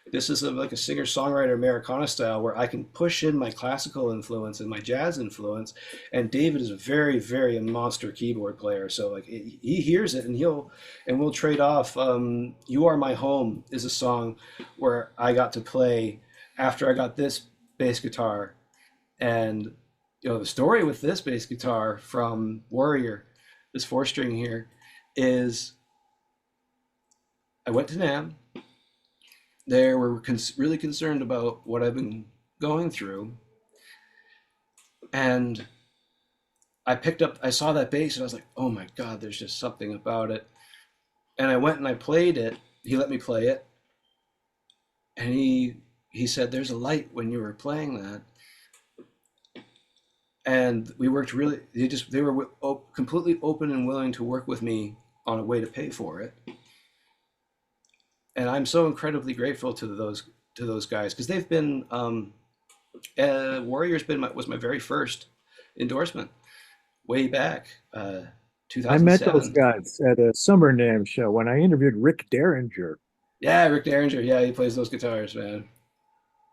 This is like a singer songwriter Americana style, where I can push in my classical influence and my jazz influence. And David is a very, very monster keyboard player, so like he hears it, and we'll trade off. "You Are My Home" is a song where I got to play after I got this bass guitar. And the story with this bass guitar from Warrior, this 4 string here, is I went to NAMM. They were really concerned about what I've been going through, and I saw that bass, and I was like, oh my God, there's just something about it. And I went and I played it. He let me play it, and he said, "There's a light when you were playing that." And we worked really. They were completely open and willing to work with me on a way to pay for it. And I'm so incredibly grateful to those guys, because they've been Warrior's was my very first endorsement way back, I met those 2007. guys at a Summer Nam show when I interviewed Rick Derringer. Yeah, Rick Derringer. Yeah, he plays those guitars, man.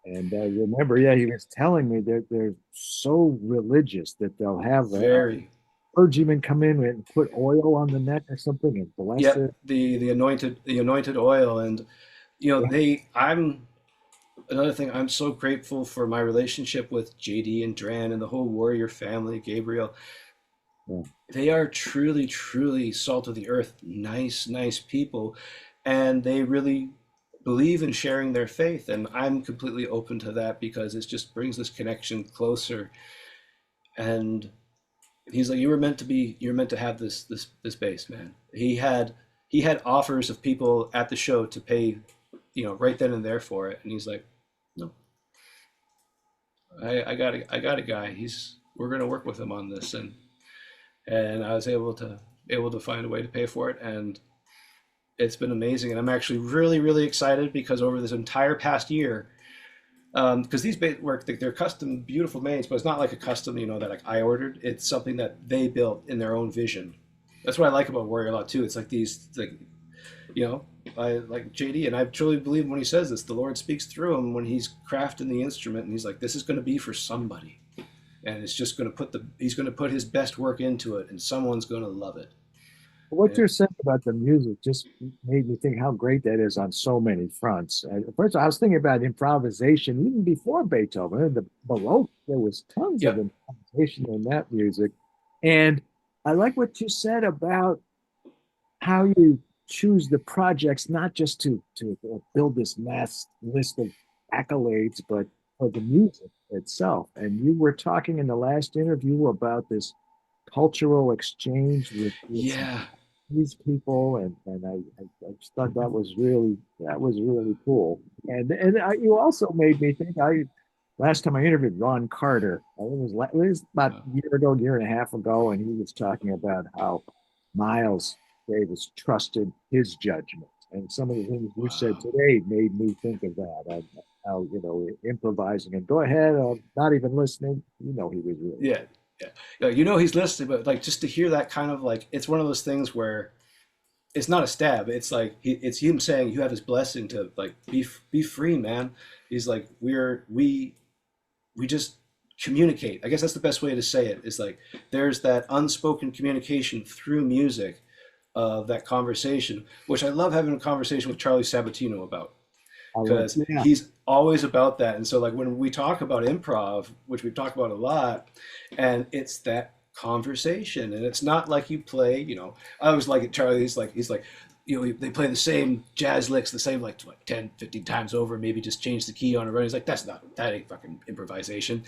And I remember, yeah, he was telling me that they're so religious that they'll have a Very. clergyman come in and put oil on the neck or something and bless Yep, it. the anointed oil. And Yeah, they I'm another thing, I'm so grateful for my relationship with JD and Dran and the whole Warrior family, Gabriel. yeah. They are truly, truly salt of the earth, nice people, and they really believe in sharing their faith. And I'm completely open to that, because it just brings this connection closer. And he's like, you're meant to have this bass, man. He had offers of people at the show to pay, right then and there for it. And he's like, no, I got a guy. We're gonna work with him on this. And I was able to find a way to pay for it. And it's been amazing. And I'm actually really, really excited, because over this entire past year, because these work, they're custom, beautiful mains, but it's not like a custom, that like I ordered. It's something that they built in their own vision. That's what I like about Warrior a lot too. It's like these, like, you know, I like JD, and I truly believe when he says this, the Lord speaks through him when he's crafting the instrument, and he's like, this is going to be for somebody, and it's just going to he's going to put his best work into it, and someone's going to love it. What And you're saying about the music just made me think how great that is on so many fronts. And first, I was thinking about improvisation even before Beethoven. And the Baroque, there was tons of yep, improvisation in that music. And I like what you said about how you choose the projects, not just to build this mass list of accolades, but for the music itself. And you were talking in the last interview about this cultural exchange with some yeah, these people, and I just thought that was really cool. And you also made me think. I last time I interviewed Ron Carter, it was about uh, a year ago, year and a half ago, and he was talking about how Miles Davis trusted his judgment. And some of the things you said wow, today made me think of that. How improvising and go ahead, not even listening. He was really yeah, good. yeah. He's listening, but like just to hear that kind of like, it's one of those things where it's not a stab. It's like it's him saying you have his blessing to like be free, man. He's like we just communicate. I guess that's the best way to say it. Is like there's that unspoken communication through music of that conversation, which I love having a conversation with Charlie Sabatino about, I love, because yeah. he's always about that. And so like when we talk about improv, which we've talked about a lot, and it's that conversation, and it's not like you play, I always like it. Charlie's like, he's like, they play the same jazz licks the same like 10, 15 times over, maybe just change the key on a run. He's like, that ain't fucking improvisation.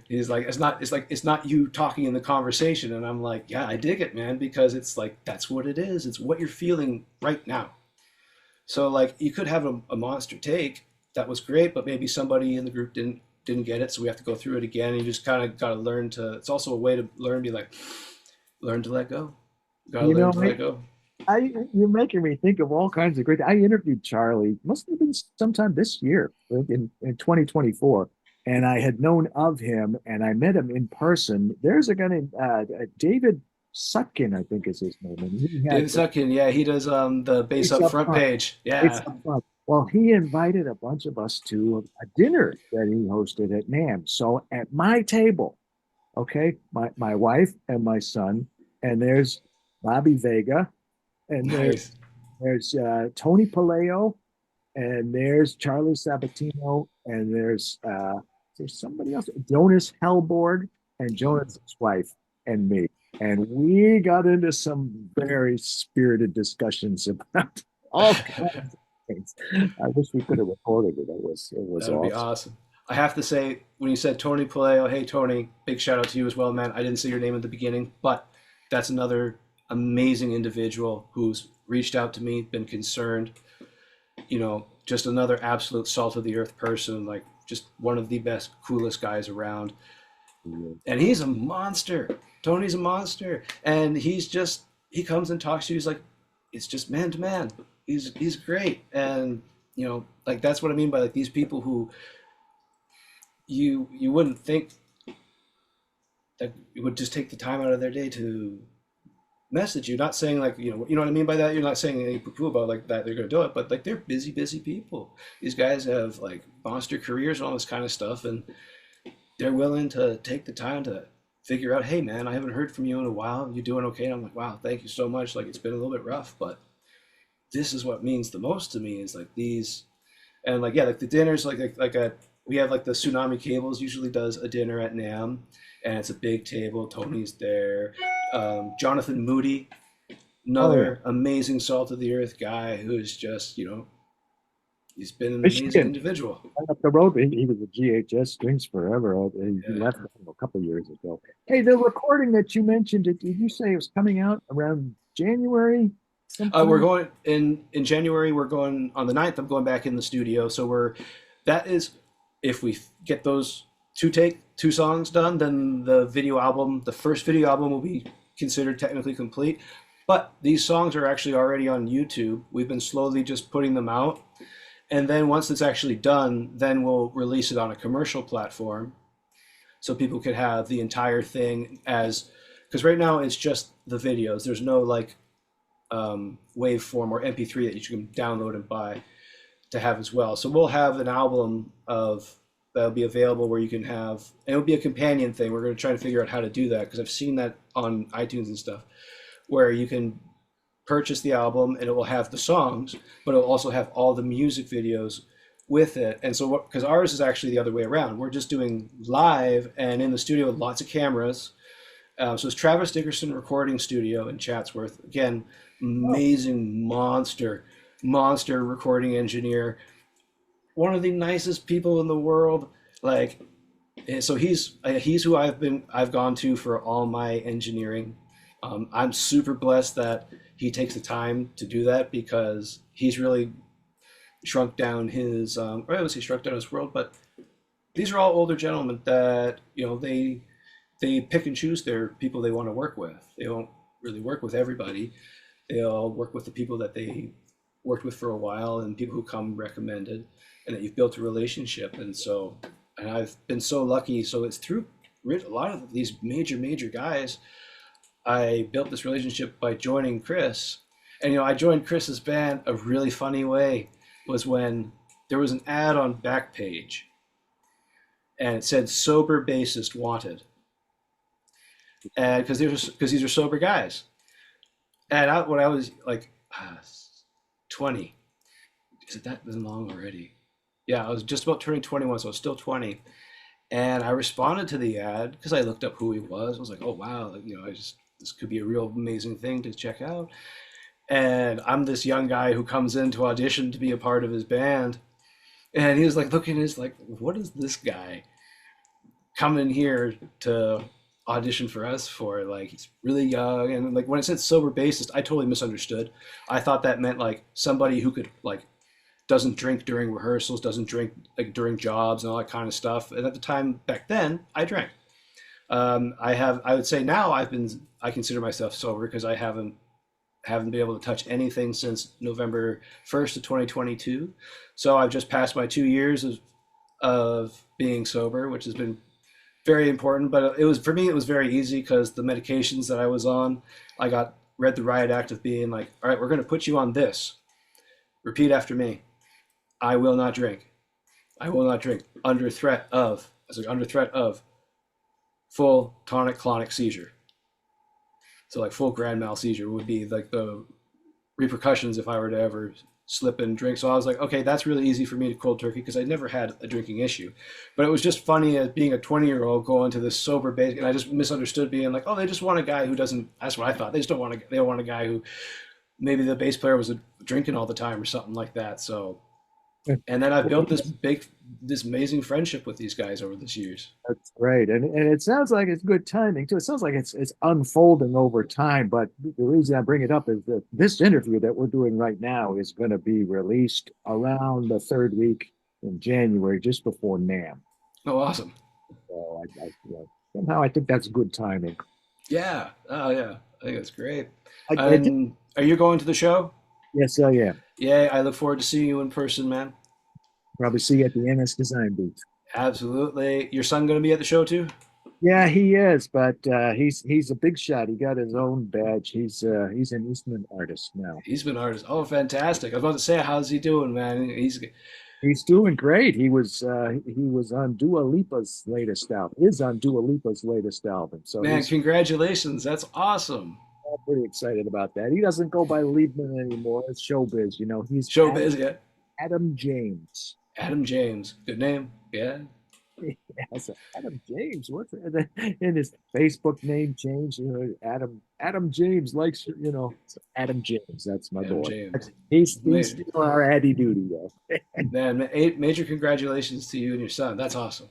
He's like, it's not you talking in the conversation. And I'm like, yeah, I dig it, man, because it's like that's what it is. It's what you're feeling right now. So like you could have a monster take that was great, but maybe somebody in the group didn't didn't get it, so we have to go through it again. And you just kind of got to learn to. It's also a way to learn, be like, learn to let go. You gotta You learn know, to let go. you're making me think of all kinds of great. I interviewed Charlie, must have been sometime this year in 2024, and I had known of him, and I met him in person. There's a guy named David Sutkin, I think is his name, and he had David Suckin, yeah, he does the bass Bass up Up front Front. page. Bass Yeah, Up Front. Well, he invited a bunch of us to a dinner that he hosted at NAMM. So at my table, okay, my wife and my son, and there's Bobby Vega, and nice. there's Tony Paleo, and there's Charlie Sabatino, and there's somebody else, Jonas Hellborg, and Jonas's wife, and me. And we got into some very spirited discussions about all kinds of things. I wish we could have recorded it. It was That would be awesome. awesome. I have to say, when you said Tony Paleo, hey Tony, big shout out to you as well, man. I didn't say your name at the beginning, but that's another amazing individual who's reached out to me, been concerned. Just another absolute salt of the earth person, like just one of the best, coolest guys around. And he's a monster. Tony's a monster, and he comes and talks to you. He's like, it's just man to man. He's great, and like that's what I mean by like these people who you wouldn't think that it would just take the time out of their day to message you. Not saying like you know what I mean by that. You're not saying any poo about like that they're gonna do it, but like they're busy people. These guys have like monster careers and all this kind of stuff, and they're willing to take the time to figure out, hey man, I haven't heard from you in a while. You doing okay? And I'm like, wow, thank you so much. Like it's been a little bit rough, but this is what means the most to me is like these and like yeah, like the dinners like a we have like the Tsunami Cables usually does a dinner at NAM, and it's a big table. Tony's there. Jonathan Moody, Oh yeah, another amazing salt of the earth guy who's just he's been an amazing Michigan, individual. right up the road. He was a GHS strings forever. He Yeah. left a couple of years ago. Hey, the recording that you mentioned, did you say it was coming out around January We're sometime? going in January. We're going on the 9th. I'm going back in the studio. So that is if we get those two songs done, then the first video album will be considered technically complete. But these songs are actually already on YouTube. We've been slowly just putting them out. And then once it's actually done, then we'll release it on a commercial platform so people could have the entire thing as because right now it's just the videos. There's no like waveform or MP3 that you can download and buy to have as well. So we'll have an album of that'll be available where you can have, and it'll be a companion thing. We're going to try to figure out how to do that because I've seen that on iTunes and stuff, where you can purchase the album and it will have the songs, but it'll also have all the music videos with it. And so, because ours is actually the other way around, we're just doing live and in the studio with lots of cameras. So it's Travis Dickerson Recording Studio in Chatsworth. Again, Oh, amazing monster recording engineer, one of the nicest people in the world. Like, so he's who I've gone to for all my engineering. I'm super blessed that he takes the time to do that because he's really shrunk down his or I would say shrunk down his world, but these are all older gentlemen that they pick and choose their people they want to work with. They don't really work with everybody. They'll work with the people that they worked with for a while and people who come recommended and that you've built a relationship. And I've been so lucky. So it's through a lot of these major guys. I built this relationship by joining Chris. And, I joined Chris's band a really funny way was when there was an ad on Backpage and it said sober bassist wanted. And because these are sober guys. And when I was like 20, is it that been long already? Yeah, I was just about turning 21, so I was still 20. And I responded to the ad because I looked up who he was. I was like, oh, wow, like, this could be a real amazing thing to check out. And I'm this young guy who comes in to audition to be a part of his band. And he was like looking, he's like, what is this guy coming here to audition for us for? Like, he's really young. And like when it said sober bassist, I totally misunderstood. I thought that meant like somebody who could like doesn't drink during rehearsals, doesn't drink like during jobs and all that kind of stuff. And at the time back then, I drank. I would say now I consider myself sober because I haven't been able to touch anything since November 1st of 2022. So I've just passed my 2 years of being sober, which has been very important. But it was for me, it was very easy because the medications that I was on, I got read the riot act of being like, all right, we're going to put you on this. Repeat after me. I will not drink. I will not drink under threat of, under threat of full tonic clonic seizure. So like full grand mal seizure would be like the repercussions if I were to ever slip and drink. So I was like, okay, that's really easy for me to cold turkey because I never had a drinking issue. But it was just funny as being a 20-year-old going to this sober base, and I just misunderstood being like, oh, they just want a guy who doesn't. That's what I thought. They just don't want they want a guy who maybe the bass player was drinking all the time or something like that. So, and then I've built this amazing friendship with these guys over these years. That's great, and it sounds like it's good timing too. It sounds like it's unfolding over time. But the reason I bring it up is that this interview that we're doing right now is going to be released around the third week in January, just before NAMM. Oh, awesome. So somehow I think that's good timing. Yeah. Oh, yeah. I think that's great. I did, And are you going to the show? yes, I am. Yeah, I look forward to seeing you in person, man. Probably see you at the NS Design booth. Absolutely. Your son going to be at the show too? Yeah, he is, but he's a big shot. He got his own badge. He's an Eastman artist now. He's been an artist. Oh, fantastic. I was about to say, how's he doing, man? He's doing great. He was on Dua Lipa's latest album. Is on Dua Lipa's latest album. So Man, he's congratulations. That's awesome. pretty excited about that. He doesn't go by Liebman anymore. It's showbiz. He's Showbiz, yeah. Adam James. Adam James. Good name. Yeah. Yes, Adam James. What's in his Facebook name change? Adam James likes Adam James. That's my Adam boy. James. He's still our Addy Duty though. Man, major congratulations to you and your son. That's awesome.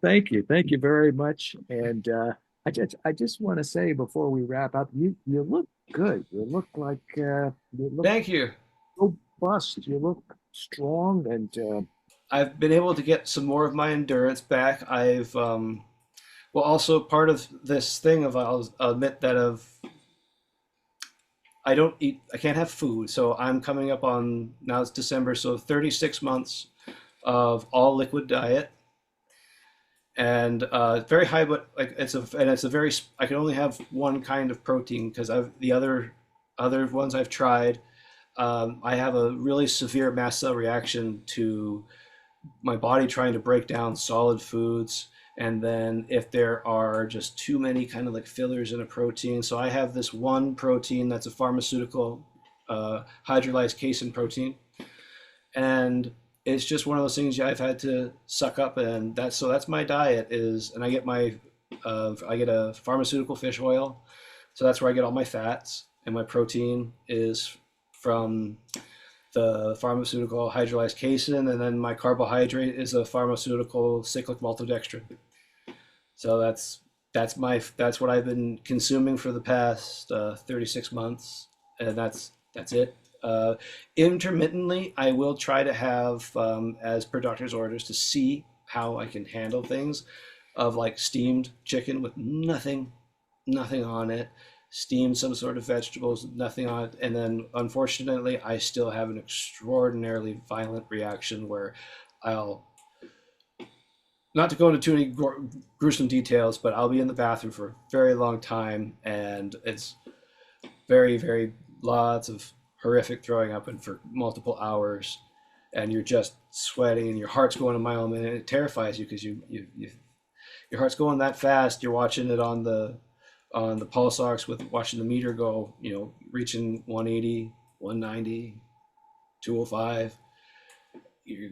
Thank you very much. And I just want to say before we wrap up, you look good. You look like you look Thank you. robust. You look strong, and I've been able to get some more of my endurance back. Well, also part of this thing of I'll admit that I don't eat, I can't have food. So I'm coming up on, now it's December, so 36 months of all liquid diet and very high, but like it's a very, I can only have one kind of protein because the other ones I've tried, I have a really severe mast cell reaction to my body trying to break down solid foods, and then if there are just too many kind of like fillers in a protein. So I have this one protein that's a pharmaceutical hydrolyzed casein protein, and it's just one of those things I've had to suck up, and that's my diet is, and I get a pharmaceutical fish oil, so that's where I get all my fats, and my protein is from the pharmaceutical hydrolyzed casein, and then my carbohydrate is a pharmaceutical cyclic maltodextrin. So that's what I've been consuming for the past 36 months, and that's it. Intermittently, I will try to have, as per doctor's orders, to see how I can handle things, of like steamed chicken with nothing on it, steam some sort of vegetables, nothing on it, and then unfortunately I still have an extraordinarily violent reaction where I'll, not to go into too many gruesome details, but I'll be in the bathroom for a very long time, and it's very lots of horrific throwing up and for multiple hours, and you're just sweating and your heart's going a mile a minute, and it terrifies you because your heart's going that fast. You're watching it on the pulse ox with watching the meter go, reaching 180, 190, 205. You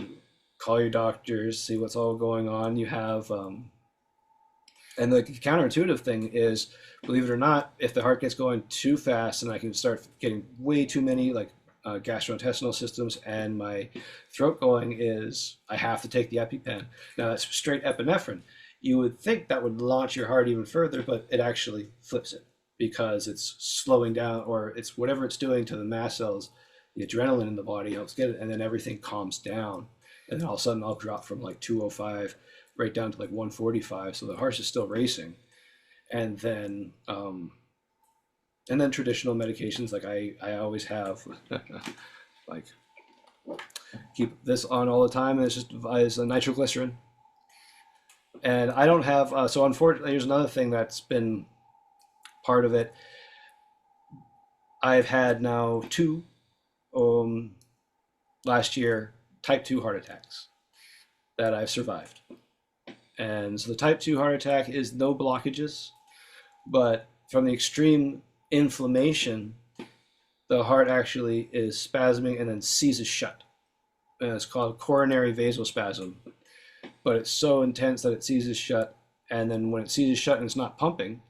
call your doctors, see what's all going on. You have, and the counterintuitive thing is, believe it or not, if the heart gets going too fast and I can start getting way too many like gastrointestinal systems and my throat going, is I have to take the EpiPen. Now that's straight epinephrine. You would think that would launch your heart even further, but it actually flips it because it's slowing down, or it's whatever it's doing to the mast cells the adrenaline in the body helps get it, and then everything calms down, and then all of a sudden I'll drop from like 205 right down to like 145, so the heart is still racing, and then traditional medications like I always have, like keep this on all the time, and it's a nitroglycerin, and I don't have so unfortunately here's another thing that's been part of it. I've had now two um, last year type 2 heart attacks that I've survived. And so the type 2 heart attack is no blockages, but from the extreme inflammation, the heart actually is spasming and then seizes shut. And it's called coronary vasospasm. But it's so intense that it seizes shut. And then when it seizes shut and it's not pumping,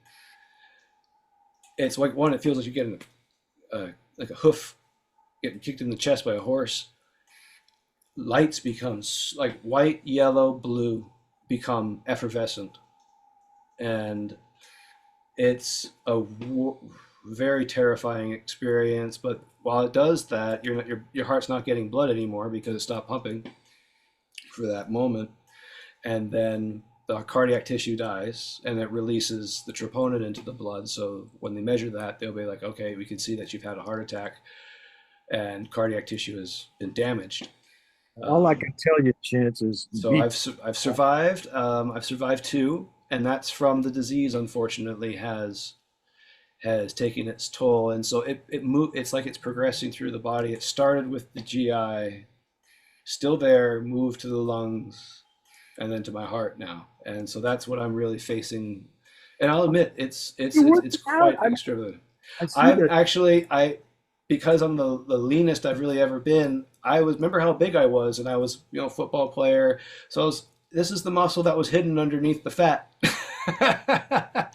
it's like one, it feels like you're getting like a hoof getting kicked in the chest by a horse. Lights become like white, yellow, blue become effervescent, and it's a very terrifying experience. But while it does that, your heart's not getting blood anymore because it stopped pumping for that moment, and then the cardiac tissue dies and it releases the troponin into the blood. So when they measure that, they'll be like, okay, we can see that you've had a heart attack and cardiac tissue has been damaged. All I can tell you, Chance, is So be I've survived. I've survived two, and that's from the disease. Unfortunately, has taken its toll, and so it's like it's progressing through the body. It started with the GI, still there, moved to the lungs, and then to my heart now. And so that's what I'm really facing. And I'll admit, you working it's out. quite extravagant. I see I'm that. actually I because I'm the leanest I've really ever been. I was remember how big I was, and I was a football player. So this is the muscle that was hidden underneath the fat. I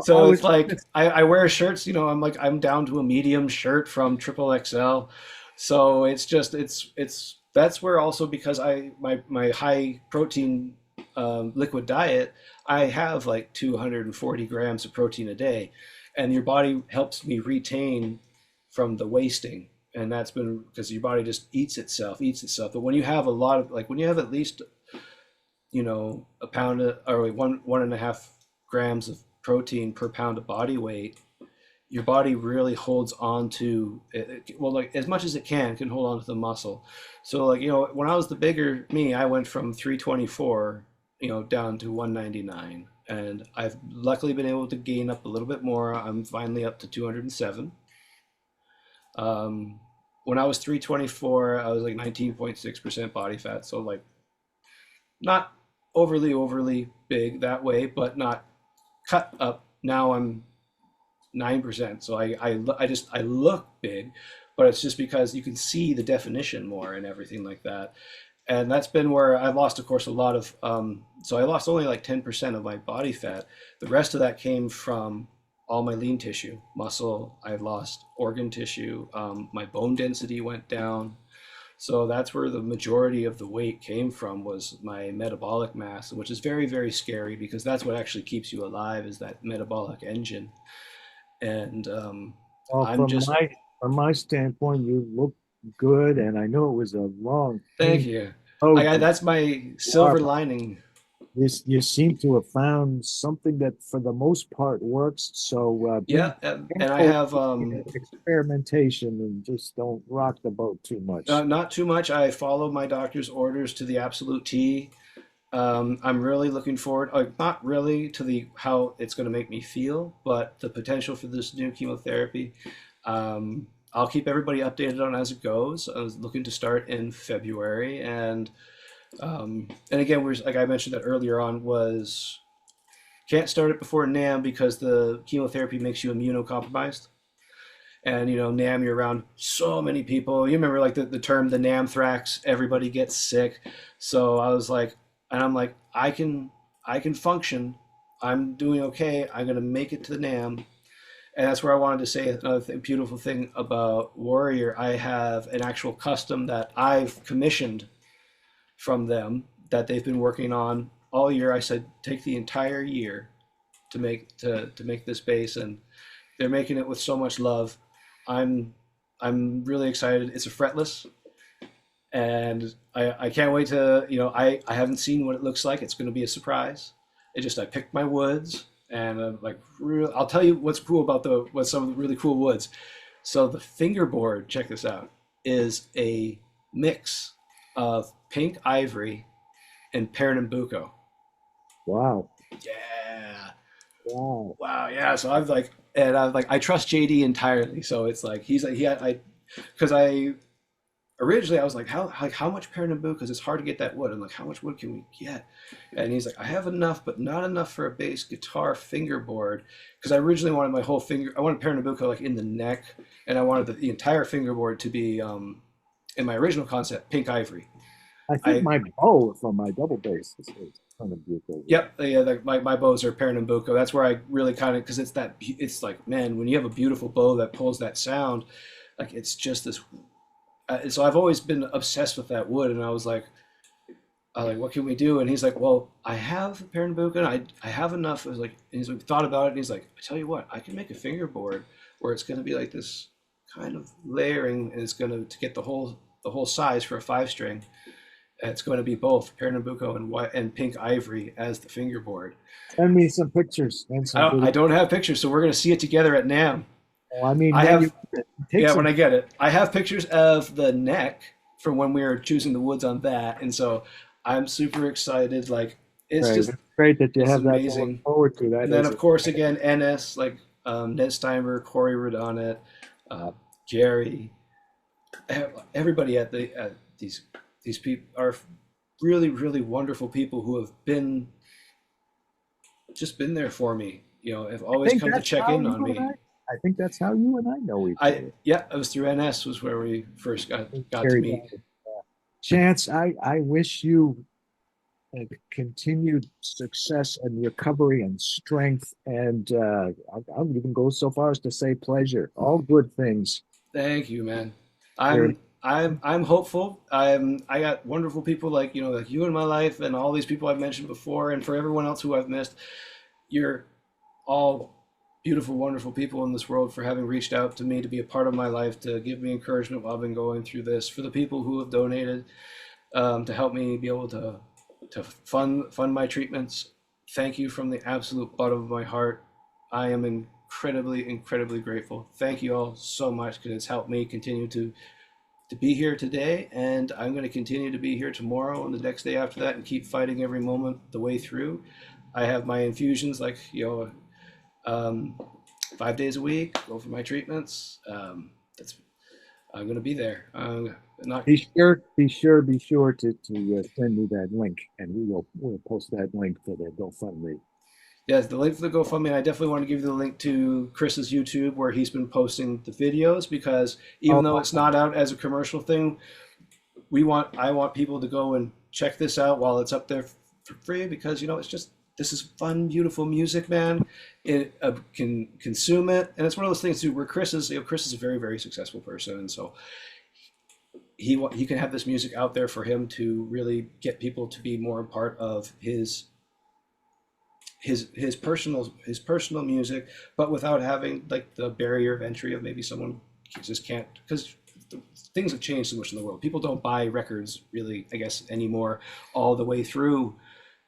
So was it's like I wear shirts. I'm down to a medium shirt from triple XL. So it's just it's that's where also because my high protein liquid diet, I have like 240 grams of protein a day, and your body helps me retain from the wasting. And that's been because your body just eats itself. But when you have a lot of when you have at least a pound or one and a half grams of protein per pound of body weight, your body really holds on to it, well, like as much as it can hold on to the muscle. So when I was the bigger me, I went from 324 down to 199, and I've luckily been able to gain up a little bit more. I'm finally up to 207. When I was 324, I was like 19.6% body fat, so like not overly big that way, but not cut up. Now I'm 9%. So I look big, but it's just because you can see the definition more and everything like that. And that's been where I've lost, of course, a lot of. So I lost only like 10% of my body fat. The rest of that came from all my lean tissue, muscle. I lost organ tissue. My bone density went down. So that's where the majority of the weight came from, was my metabolic mass, which is very, very scary because that's what actually keeps you alive, is that metabolic engine. And well, I'm just, from my standpoint, you look good, and I know it was a long, thank painful you. road to That's my far, silver but lining. you seem to have found something that, for the most part, works. So be Yeah, and I careful have with your experimentation and just don't rock the boat too much. not too much. I follow my doctor's orders to the absolute T. I'm really looking forward, not really to the how it's going to make me feel, but the potential for this new chemotherapy. I'll keep everybody updated on as it goes. I was looking to start in February, and again, we're like I mentioned that earlier on, was can't start it before NAM because the chemotherapy makes you immunocompromised. And NAM, you're around so many people. You remember like the term the NAMthrax, everybody gets sick. So I was like, and I'm like, I can function. I'm doing okay. I'm gonna make it to the NAM. And that's where I wanted to say another beautiful thing about Warrior. I have an actual custom that I've commissioned from them that they've been working on all year. I said, take the entire year to make this bass, and they're making it with so much love. I'm I'm really excited. It's a fretless, and I can't wait to, I haven't seen what it looks like. It's going to be a surprise. I picked my woods, and like real, I'll tell you what's cool about what some of the really cool woods. So the fingerboard, check this out, is a mix of pink ivory and Pernambuco. Wow. Yeah. Wow. Wow. Yeah. So I trust JD entirely. So it's like he's like because I originally I was like how much Pernambuco? Because it's hard to get that wood. I'm like, how much wood can we get? And he's like, I have enough, but not enough for a bass guitar fingerboard. Because I originally wanted my whole finger. I wanted Pernambuco like in the neck, and I wanted the entire fingerboard to be in my original concept pink ivory. I think I my bow from my double bass is kind of beautiful wood. Yep, yeah, my bows are Pernambuco. That's where I really kind of because it's like man, when you have a beautiful bow that pulls that sound, like it's just this. So I've always been obsessed with that wood, and I was like, what can we do? And he's like, well, I have Pernambuco, and I have enough. I was like, and he's like, thought about it, and he's like, I tell you what, I can make a fingerboard where it's going to be like this kind of layering, and it's going to get the whole size for a 5 string. It's going to be both Pernambuco and white and pink ivory as the fingerboard. Send me some pictures and I some don't, video. I don't have pictures, so we're going to see it together at NAM. Oh, I mean, I when you have, take yeah, some when I get it, I have pictures of the neck from when we were choosing the woods on that, and so I'm super excited. Like it's pictures, just it's great that you it's have that to look amazing. forward to. That And then is of course again NS like Ned Steinberg, Corey Rodonnet, uh, Jerry, everybody at these people are really really wonderful people who have been there for me. Have I always think come to that's check how in you on and me. I think that's how you and I know each I other. Yeah, it was through NS was where we first got to Carried meet. on. Chance, I wish you continued success and recovery and strength, and I'll even go so far as to say pleasure. All good things. Thank you, man. Here. I'm hopeful. I got wonderful people like you in my life and all these people I've mentioned before, and for everyone else who I've missed, you're all beautiful, wonderful people in this world for having reached out to me to be a part of my life, to give me encouragement while I've been going through this. For the people who have donated to help me be able to fund my treatments, thank you from the absolute bottom of my heart. I am incredibly, incredibly grateful. Thank you all so much because it's helped me continue to be here today, and I'm going to continue to be here tomorrow and the next day after that, and keep fighting every moment the way through. I have my infusions, like um, 5 days a week. Go for my treatments. That's I'm going to be there. Not Be sure to send me that link, and we'll post that link for the GoFundMe. Yes, the link for the GoFundMe. And I definitely want to give you the link to Chris's YouTube where he's been posting the videos because Oh, even though it's not out as a commercial thing, I want people to go and check this out while it's up there for free because it's just this is fun, beautiful music, man. It can consume it, and it's one of those things too where Chris is a very very successful person, and so he can have this music out there for him to really get people to be more a part of his personal music, but without having like the barrier of entry of maybe someone just can't because things have changed so much in the world. People don't buy records really, I guess, anymore all the way through,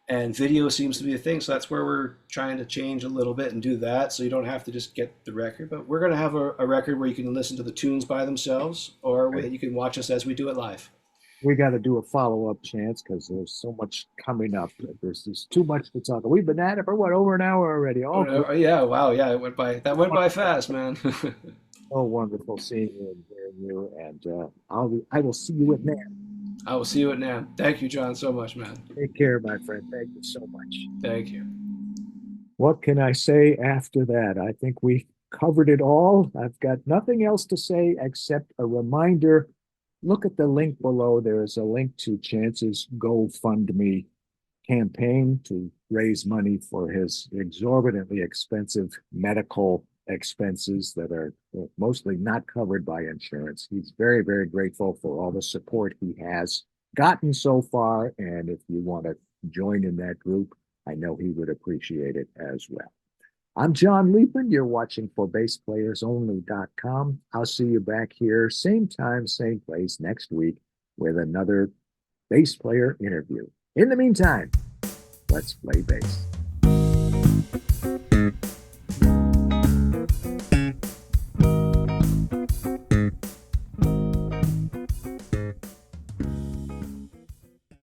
and video seems to be a thing. So that's where we're trying to change a little bit and do that. So you don't have to just get the record, but we're going to have a record where you can listen to the tunes by themselves, or you can watch us as we do it live. we got to do a follow-up, Chance, because there's so much coming up. There's just too much to talk. We've been at it for what, over an hour already. All great. Yeah, wow, yeah, it went by. That went by fast, man. So wonderful seeing you and hearing you, and I will see you at NAM. I will see you at NAM. Thank you, John, so much, man. Take care, my friend. Thank you so much. Thank you. What can I say after that? I think we covered it all. I've got nothing else to say except a reminder. Look at the link below. There is a link to Chance's GoFundMe campaign to raise money for his exorbitantly expensive medical expenses that are mostly not covered by insurance. He's very, very grateful for all the support he has gotten so far. And if you want to join in that group, I know he would appreciate it as well. I'm John Leapin. You're watching ForBassPlayersOnly.com. I'll see you back here, same time, same place next week with another bass player interview. In the meantime, let's play bass.